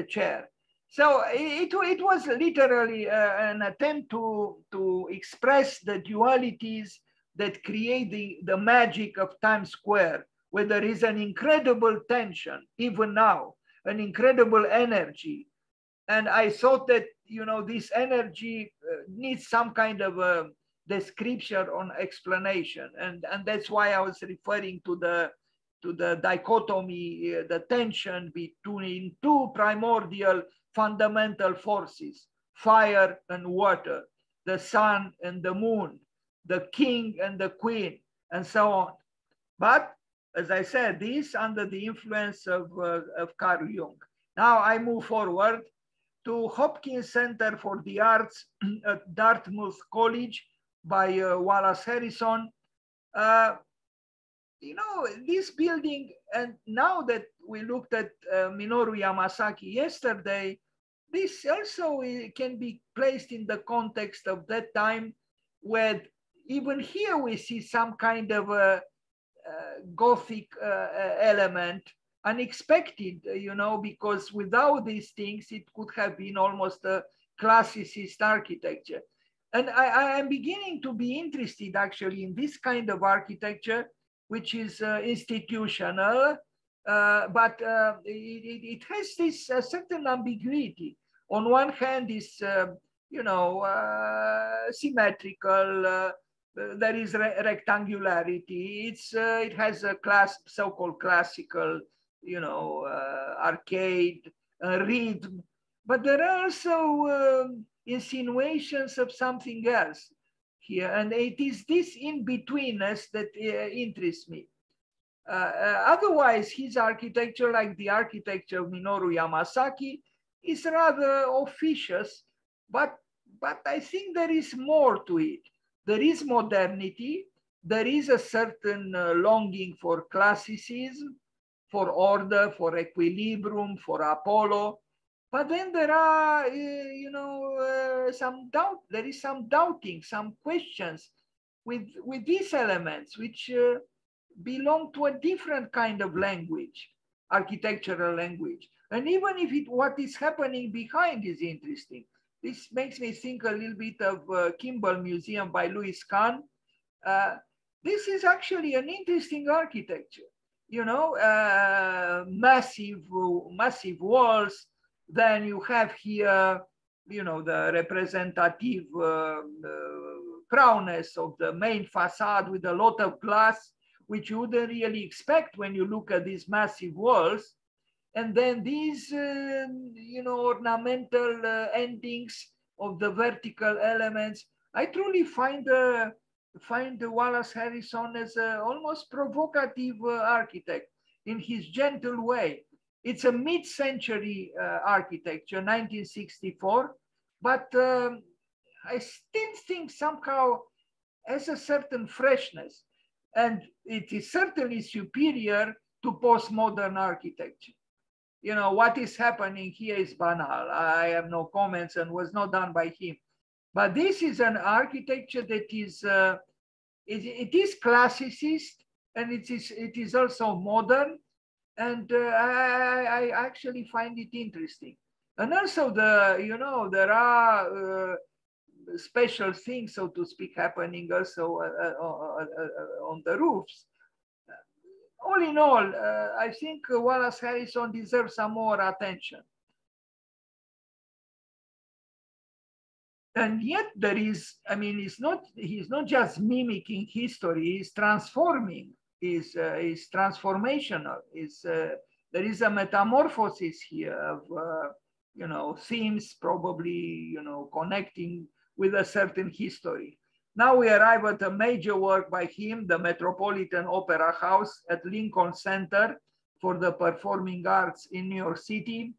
chair. So it was literally an attempt to express the dualities that create the magic of Times Square, where there is an incredible tension, even now, an incredible energy. And I thought that, you know, this energy needs some kind of a description or explanation. And that's why I was referring to the dichotomy, the tension between two primordial fundamental forces, fire and water, the sun and the moon, the king and the queen, and so on. But as I said, this under the influence of Carl Jung. Now I move forward to Hopkins Center for the Arts at Dartmouth College by Wallace Harrison. You know, this building, and now that we looked at Minoru Yamasaki yesterday, this also can be placed in the context of that time, where even here we see some kind of a Gothic element, unexpected, you know, because without these things, it could have been almost a classicist architecture. And I am beginning to be interested actually in this kind of architecture, which is institutional, but it has this certain ambiguity. On one hand, is you know, symmetrical. There is rectangularity. It has a so-called classical, you know, arcade rhythm, but there are also insinuations of something else here, and it is this in-betweenness that interests me. Otherwise, his architecture, like the architecture of Minoru Yamasaki, is rather officious, but I think there is more to it. There is modernity, there is a certain longing for classicism, for order, for equilibrium, for Apollo, but then there are, you know, some doubt. There is some doubting, some questions with these elements, which belong to a different kind of language, architectural language. And even if what is happening behind is interesting. This makes me think a little bit of Kimball Museum by Louis Kahn. This is actually an interesting architecture, you know, massive walls. Then you have here, you know, the representative prowess of the main facade with a lot of glass, which you wouldn't really expect when you look at these massive walls. And then these, you know, ornamental endings of the vertical elements. I truly find Wallace Harrison as a almost provocative architect in his gentle way. It's a mid-century architecture, 1964, but I still think somehow has a certain freshness, and it is certainly superior to postmodern architecture. You know, what is happening here is banal. I have no comments and was not done by him. But this is an architecture that is, it is classicist, and it is also modern. And I actually find it interesting. And also you know, there are special things, so to speak, happening also on the roofs. All in all, I think Wallace Harrison deserves some more attention. And yet there is, I mean, he's not just mimicking history, he's transforming, is transformational. There is a metamorphosis here of, you know, themes probably, you know, connecting with a certain history. Now we arrive at a major work by him, the Metropolitan Opera House at Lincoln Center for the Performing Arts in New York City.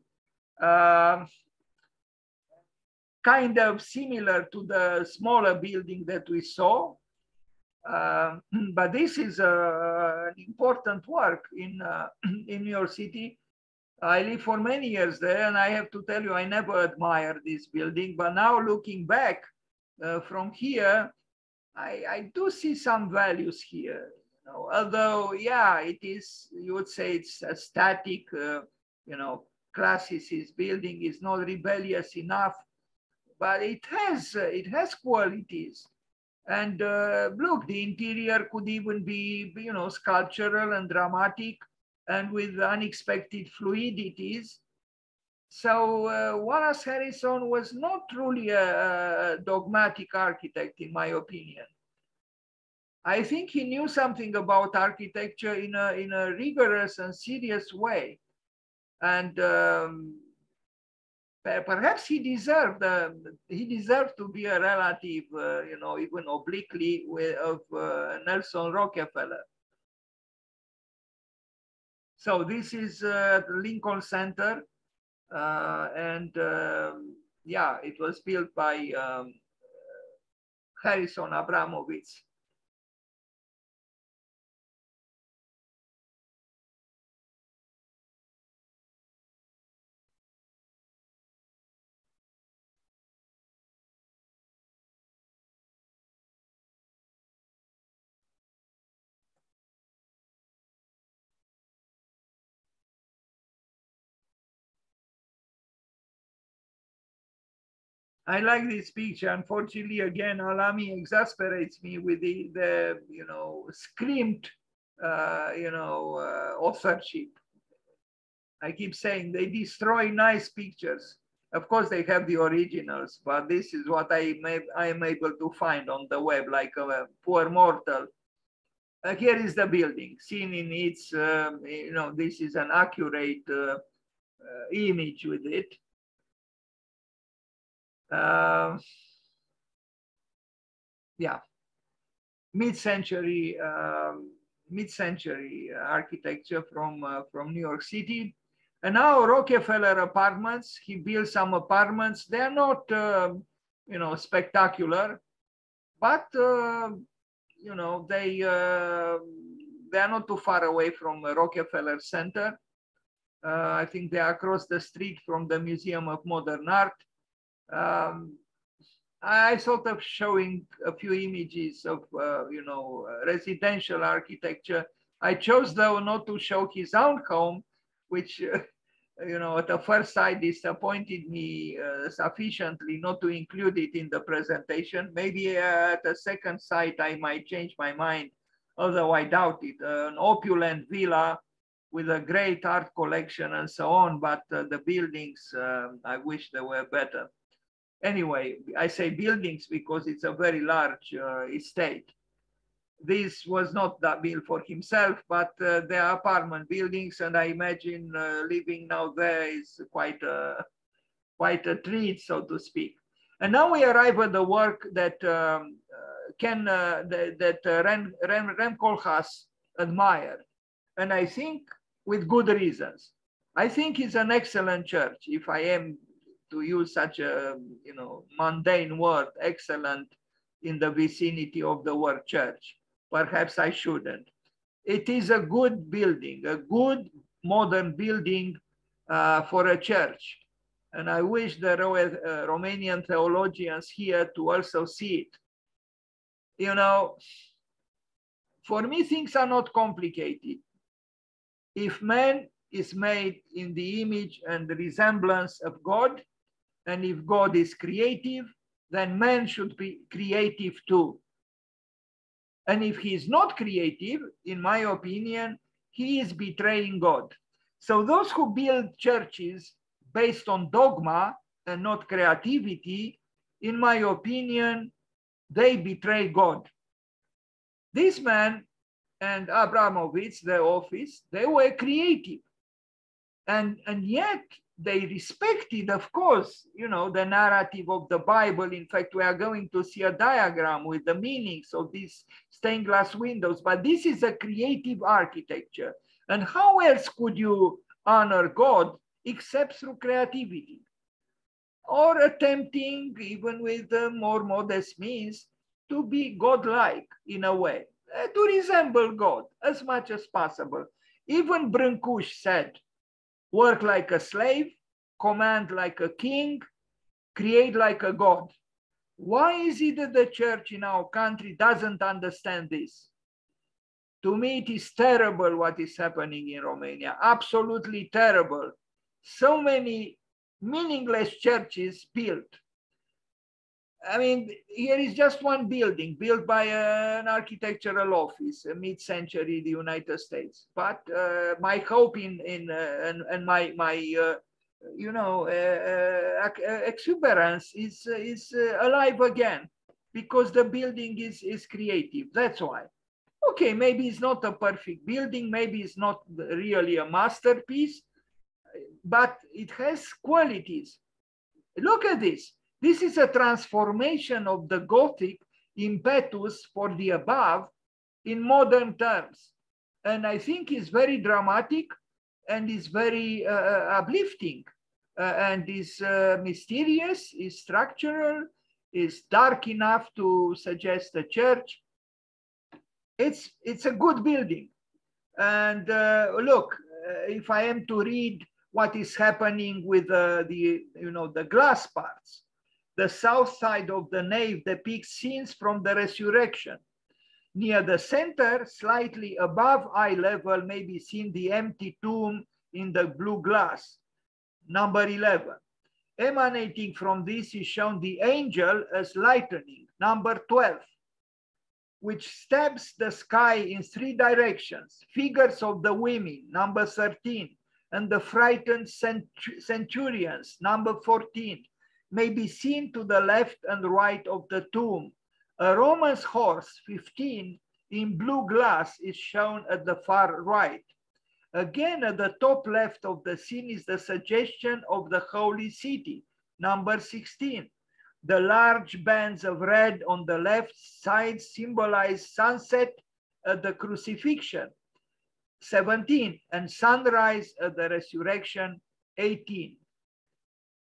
Kind of similar to the smaller building that we saw. But this is an important work in New York City. I lived for many years there, and I have to tell you, I never admired this building. But now looking back from here, I do see some values here. You know, although, yeah, it is, you would say it's a static, you know, classicist building, is not rebellious enough, but it has qualities. And look, the interior could even be, you know, sculptural and dramatic and with unexpected fluidities. So Wallace Harrison was not truly a dogmatic architect, in my opinion. I think he knew something about architecture in a rigorous and serious way. And perhaps he deserved to be a relative, you know, even obliquely of Nelson Rockefeller. So this is Lincoln Center, and yeah, it was built by Harrison Abramovich. I like this picture. Unfortunately, again, Alami exasperates me with the you know, screamed, you know, authorship. I keep saying they destroy nice pictures. Of course, they have the originals, but this is what I am able to find on the web, like a poor mortal. Here is the building, seen in its, you know, this is an accurate image with it. Yeah, mid-century architecture from New York City. And now Rockefeller Apartments, he built some apartments. They're not, you know, spectacular, but, you know, they are not too far away from Rockefeller Center. I think they are across the street from the Museum of Modern Art. I thought of showing a few images of, you know, residential architecture. I chose, though, not to show his own home, which, you know, at the first sight disappointed me sufficiently not to include it in the presentation. Maybe at the second sight, I might change my mind, although I doubt it. An opulent villa with a great art collection and so on, but the buildings, I wish they were better. Anyway, I say buildings because it's a very large estate. This was not that built for himself, but they are apartment buildings, and I imagine living now there is quite a treat, so to speak. And now we arrive at the work that Rem Koolhaas admired, and I think with good reasons. I think it's an excellent church, if I am to use such a, you know, mundane word, excellent, in the vicinity of the word church. Perhaps I shouldn't. It is a good building, a good modern building for a church. And I wish the Romanian theologians here to also see it. You know, for me, things are not complicated. If man is made in the image and the resemblance of God, and if God is creative, then man should be creative too. And if he is not creative, in my opinion, he is betraying God. So those who build churches based on dogma and not creativity, in my opinion, they betray God. This man and Abramovich, the office, they were creative. And yet they respected, of course, you know, the narrative of the Bible. In fact, we are going to see a diagram with the meanings of these stained glass windows, but this is a creative architecture. And how else could you honor God except through creativity? Or attempting, even with more modest means, to be godlike in a way, to resemble God as much as possible. Even Brâncuș said, work like a slave, command like a king, create like a god. Why is it that the church in our country doesn't understand this? To me, it is terrible what is happening in Romania, absolutely terrible. So many meaningless churches built. I mean, here is just one building built by an architectural office, mid-century in the United States. But my hope and my exuberance is alive again, because the building is creative. That's why. Okay, maybe it's not a perfect building, maybe it's not really a masterpiece, but it has qualities. Look at this. This is a transformation of the Gothic impetus for the above in modern terms. And I think it's very dramatic and is very uplifting and is mysterious, is structural, is dark enough to suggest a church. It's a good building. And look, if I am to read what is happening with the glass parts, the south side of the nave depicts scenes from the resurrection. Near the center, slightly above eye level, may be seen the empty tomb in the blue glass, number 11. Emanating from this is shown the angel as lightning, number 12, which stabs the sky in 3 directions. Figures of the women, number 13, and the frightened centurions, number 14, may be seen to the left and right of the tomb. A Roman's horse, 15, in blue glass is shown at the far right. Again, at the top left of the scene is the suggestion of the holy city, number 16. The large bands of red on the left side symbolize sunset at the crucifixion, 17, and sunrise at the resurrection, 18.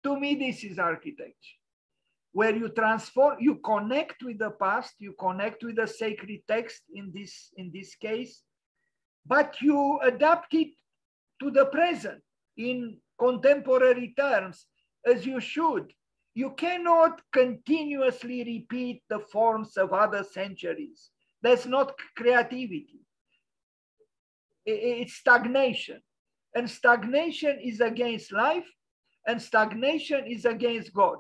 To me, this is architecture, where you transform, you connect with the past, you connect with the sacred text in this case, but you adapt it to the present in contemporary terms, as you should. You cannot continuously repeat the forms of other centuries. That's not creativity. It's stagnation. And stagnation is against life, and stagnation is against God.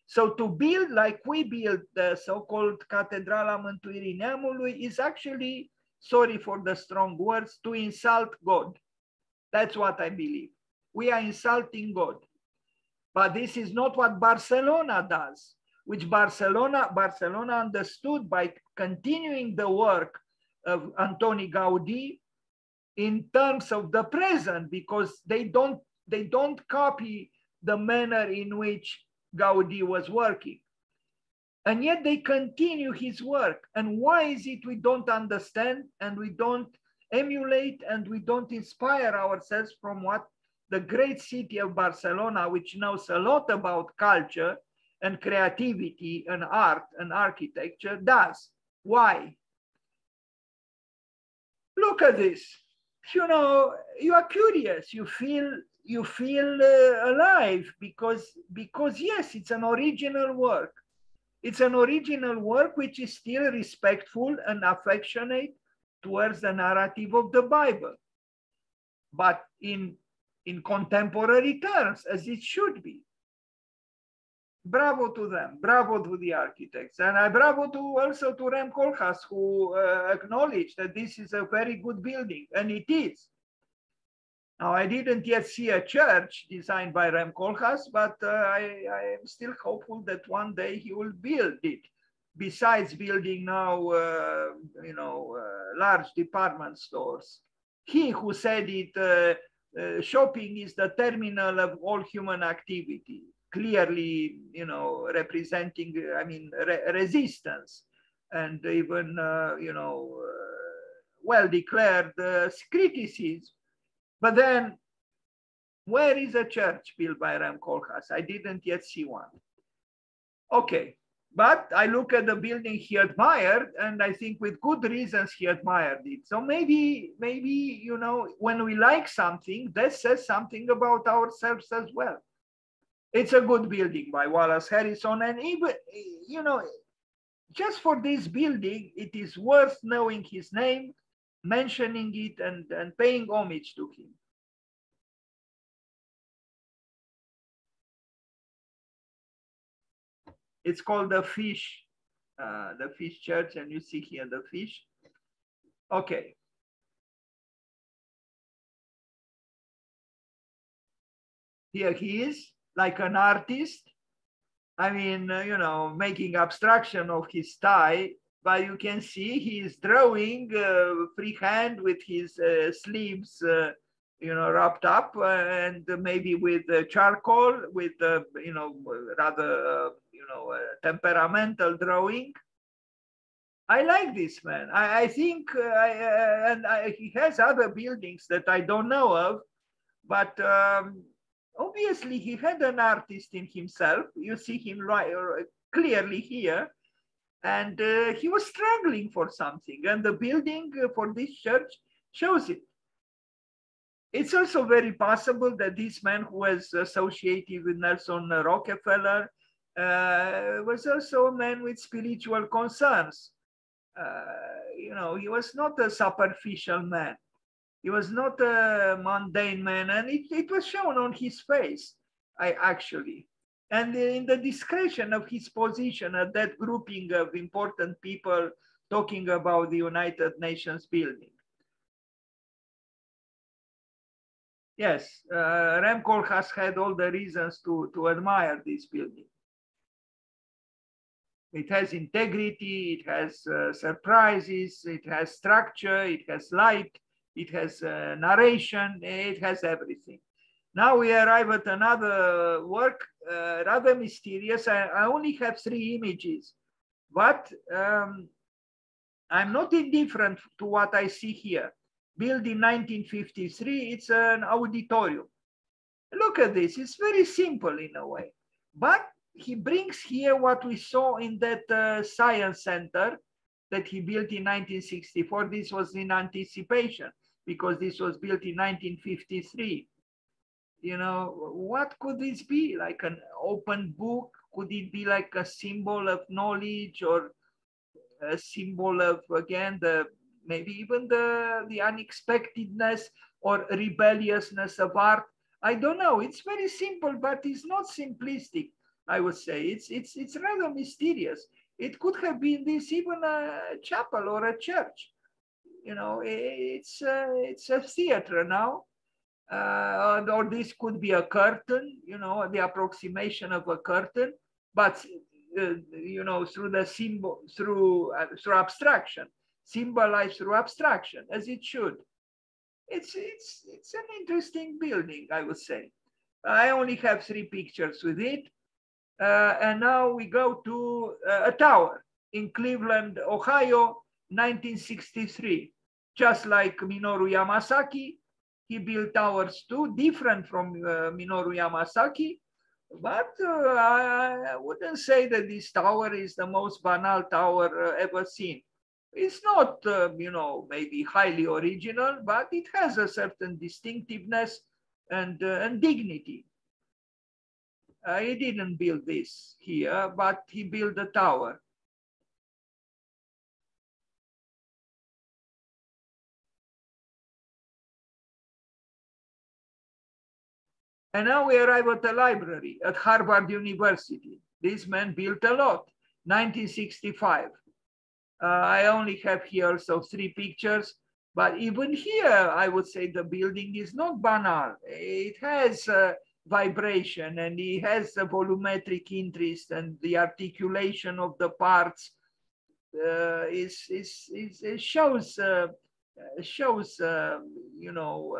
So to build like we build the so-called Cathedrala Mântuirii Neamului is actually, sorry for the strong words, to insult God. That's what I believe. We are insulting God. But this is not what Barcelona does, which Barcelona understood by continuing the work of Antoni Gaudí in terms of the present, because they don't copy the manner in which Gaudí was working. And yet they continue his work. And why is it we don't understand and we don't emulate and we don't inspire ourselves from what the great city of Barcelona, which knows a lot about culture and creativity and art and architecture, does? Why? Look at this. You know, you are curious. You feel alive because yes, it's an original work. It's an original work which is still respectful and affectionate towards the narrative of the Bible, but in contemporary terms, as it should be. Bravo to them, bravo to the architects, and bravo to also to Rem Koolhaas, who acknowledged that this is a very good building, and it is. Now, I didn't yet see a church designed by Rem Koolhaas, but I am still hopeful that one day he will build it. Besides building now, large department stores, he who said it, shopping is the terminal of all human activity. Clearly, representing, resistance, and even, well-declared criticism. But then, where is a church built by Rem Koolhaas? I didn't yet see one. Okay, but I look at the building he admired, and I think with good reasons he admired it. So maybe, when we like something, that says something about ourselves as well. It's a good building by Wallace Harrison, and even, just for this building, it is worth knowing his name, mentioning it, and paying homage to him. It's called the Fish Church, and you see here the fish. Okay. Here he is, like an artist. I mean, making abstraction of his tie, but you can see he is drawing freehand with his sleeves, wrapped up, and maybe with charcoal, with, rather, temperamental drawing. I like this man. I think, he has other buildings that I don't know of, but obviously he had an artist in himself. You see him right clearly here, and he was struggling for something, and the building for this church shows it. It's also very possible that this man, who was associated with Nelson Rockefeller, was also a man with spiritual concerns. He was not a superficial man. He was not a mundane man, and it was shown on his face, actually. And in the discretion of his position at that grouping of important people talking about the United Nations building. Yes, Rem Koolhaas had all the reasons to admire this building. It has integrity, it has surprises, it has structure, it has light, it has narration, it has everything. Now we arrive at another work, rather mysterious. I only have 3 images, but I'm not indifferent to what I see here. Built in 1953, it's an auditorium. Look at this, it's very simple in a way, but he brings here what we saw in that science center that he built in 1964. This was in anticipation because this was built in 1953. What could this be? Like an open book? Could it be like a symbol of knowledge, or a symbol of, again, maybe even the unexpectedness or rebelliousness of art? I don't know. It's very simple, but it's not simplistic, I would say. It's rather mysterious. It could have been this, even a chapel or a church. It's a theater now. Or this could be a curtain, the approximation of a curtain, but through the symbol, through abstraction, symbolized through abstraction, as it should. It's an interesting building, I would say. I only have 3 pictures with it, and now we go to a tower in Cleveland, Ohio, 1963. Just like Minoru Yamasaki, he built towers too, different from Minoru Yamasaki, but I wouldn't say that this tower is the most banal tower ever seen. It's not, maybe highly original, but it has a certain distinctiveness and dignity. He didn't build this here, but he built the tower. And now we arrive at the library at Harvard University. This man built a lot. 1965. I only have here also 3 pictures, but even here, I would say the building is not banal. It has vibration, and it has a volumetric interest, and the articulation of the parts shows you know,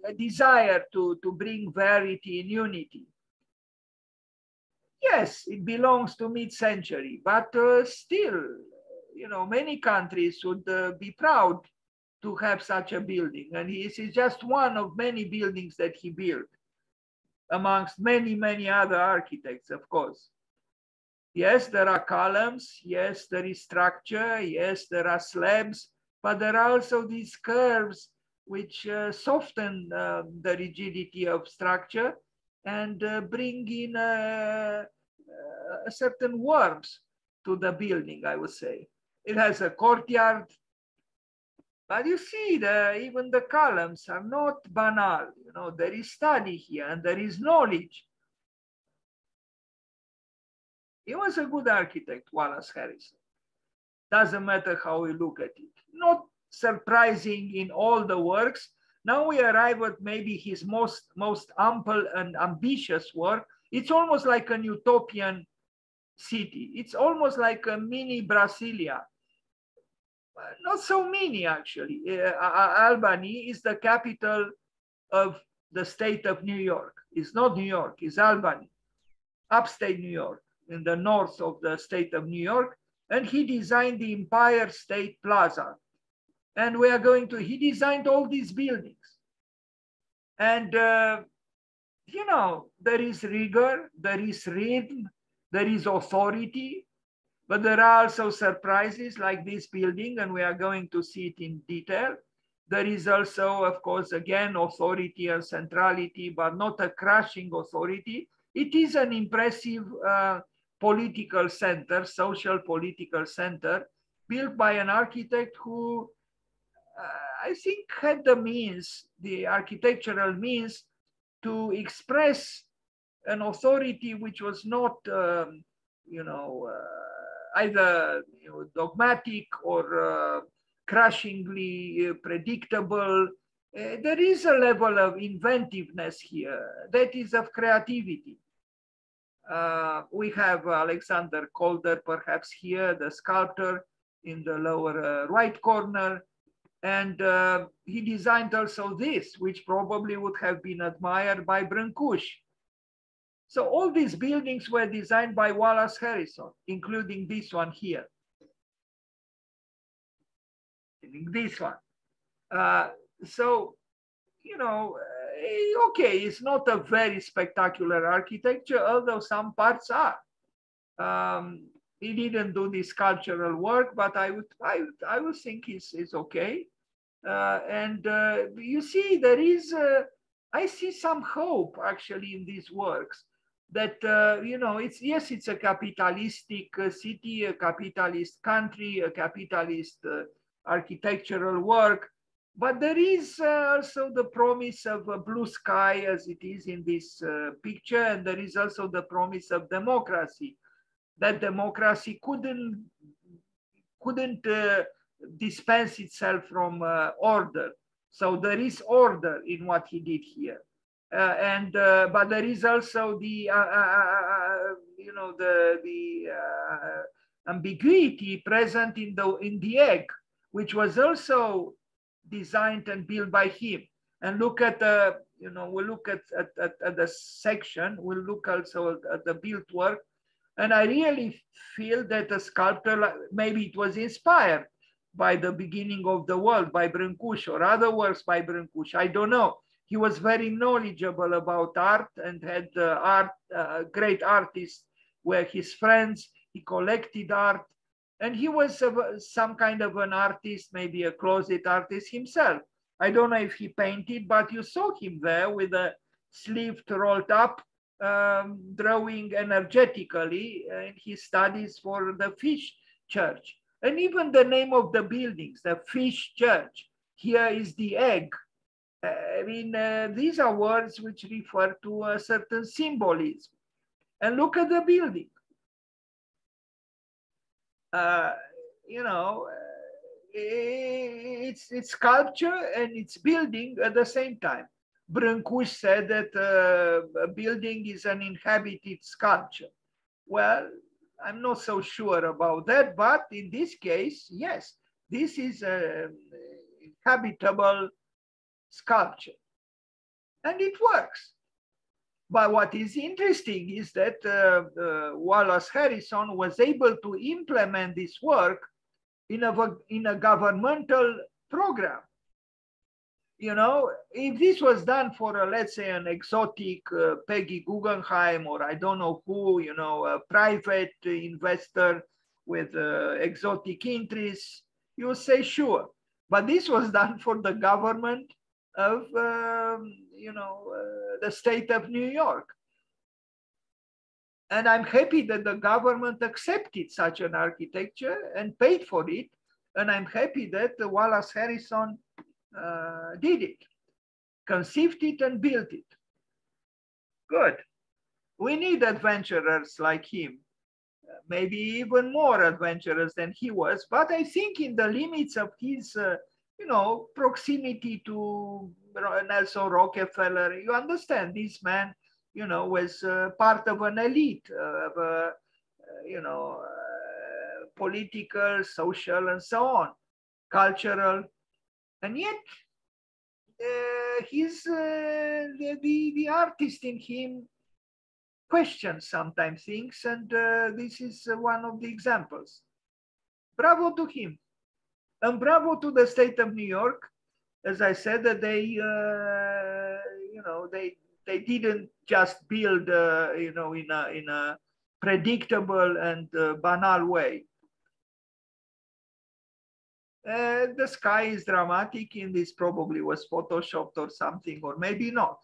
a desire to bring variety and unity. Yes, it belongs to mid-century, but still, you know, many countries would be proud to have such a building. And this is just one of many buildings that he built, amongst many, many other architects, of course. Yes, there are columns. Yes, there is structure. Yes, there are slabs, but there are also these curves which soften the rigidity of structure and bring in a certain warmth to the building, I would say. It has a courtyard, but you see, even the columns are not banal. You know, there is study here and there is knowledge. He was a good architect, Wallace Harrison. Doesn't matter how we look at it. Not surprising in all the works. Now we arrive at maybe his most ample and ambitious work. It's almost like an utopian city. It's almost like a mini Brasilia. Not so mini, actually. Albany is the capital of the state of New York. It's not New York, it's Albany, upstate New York, in the north of the state of New York. And he designed the Empire State Plaza. And he designed all these buildings. And, you know, there is rigor, there is rhythm, there is authority, but there are also surprises like this building, and we are going to see it in detail. There is also, of course, again, authority and centrality, but not a crushing authority. It is an impressive political center, social political center, built by an architect who I think had the means, the architectural means, to express an authority which was not, you know, either dogmatic or crushingly predictable. There is a level of inventiveness here that is of creativity. We have Alexander Calder, perhaps here, the sculptor in the lower right corner. And he designed also this, which probably would have been admired by Brancusi. So all these buildings were designed by Wallace Harrison, including this one here. This one. So, you know, okay, it's not a very spectacular architecture, although some parts are. He didn't do the sculptural work, but I would think it's okay. And you see, there is, I see some hope actually in these works that, you know, it's a capitalistic city, a capitalist country, a capitalist architectural work, but there is also the promise of a blue sky as it is in this picture. And there is also the promise of democracy. That democracy couldn't dispense itself from order. So there is order in what he did here. But there is also the, you know, the ambiguity present in the egg, which was also designed and built by him. And look at the, you know, we'll look at the section, we'll look also at the built work. And I really feel that a sculptor, maybe it was inspired by The Beginning of the World by Brancusi or other works by Brancusi, I don't know. He was very knowledgeable about art and had great artists were his friends. He collected art, and he was some kind of an artist, maybe a closet artist himself. I don't know if he painted, but you saw him there with a sleeve rolled up, drawing energetically in his studies for the Fish Church. And even the name of the buildings, the Fish Church, here is the egg. I mean, these are words which refer to a certain symbolism. And look at the building. You know, it's sculpture and it's building at the same time. Brâncuș said that a building is an inhabited sculpture. Well, I'm not so sure about that, but in this case, yes, this is a habitable sculpture, and it works. But what is interesting is that Wallace Harrison was able to implement this work in a governmental program. You know, if this was done for, let's say, an exotic Peggy Guggenheim, or I don't know who, you know, a private investor with exotic interests, you say sure. But this was done for the government of, you know, the state of New York. And I'm happy that the government accepted such an architecture and paid for it. And I'm happy that Wallace Harrison did it, conceived it and built it. Good. We need adventurers like him, maybe even more adventurous than he was, but I think in the limits of his, you know, proximity to Nelson Rockefeller, you understand this man, you know, was part of an elite, of a, you know, political, social, and so on, cultural. And yet, the artist in him questions sometimes things, and this is one of the examples. Bravo to him, and bravo to the state of New York. As I said, that they, you know, they didn't just build, you know, in a predictable and banal way. The sky is dramatic, and this probably was photoshopped or something, or maybe not.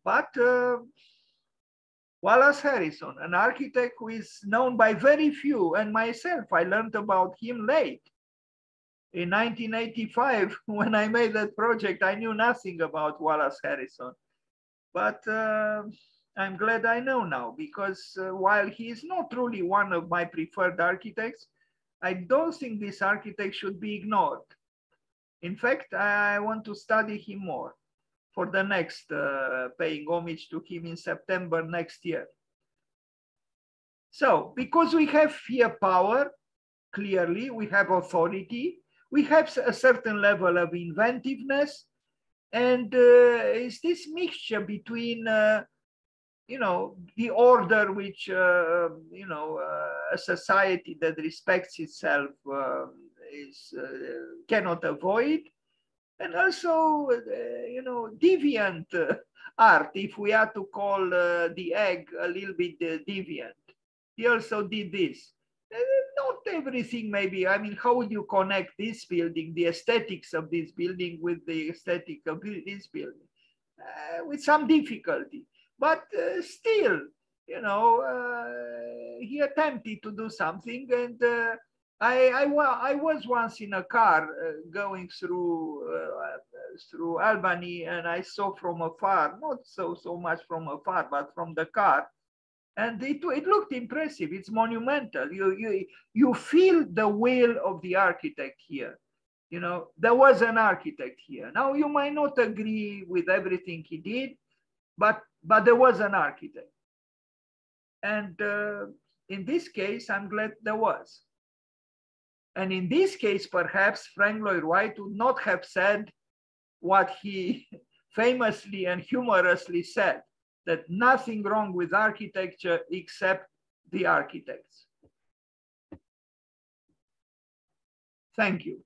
But Wallace Harrison, an architect who is known by very few, and myself, I learned about him late. In 1985, when I made that project, I knew nothing about Wallace Harrison. But I'm glad I know now, because while he is not truly one of my preferred architects, I don't think this architect should be ignored. In fact, I want to study him more for the next paying homage to him in September next year. So, because we have here power, clearly, we have authority, we have a certain level of inventiveness, and it's this mixture between you know, the order which, you know, a society that respects itself cannot avoid, and also, you know, deviant art, if we are to call the egg a little bit deviant. He also did this. Not everything, maybe. I mean, how would you connect this building, the aesthetics of this building, with the aesthetic of this building? With some difficulty. But still, you know, he attempted to do something, and I was once in a car going through Albany, and I saw from afar, not so much from afar, but from the car, and it looked impressive. It's monumental. You feel the will of the architect here. You know, there was an architect here. Now you might not agree with everything he did, but there was an architect. And in this case, I'm glad there was. And in this case, perhaps Frank Lloyd Wright would not have said what he famously and humorously said, that nothing wrong with architecture except the architects. Thank you.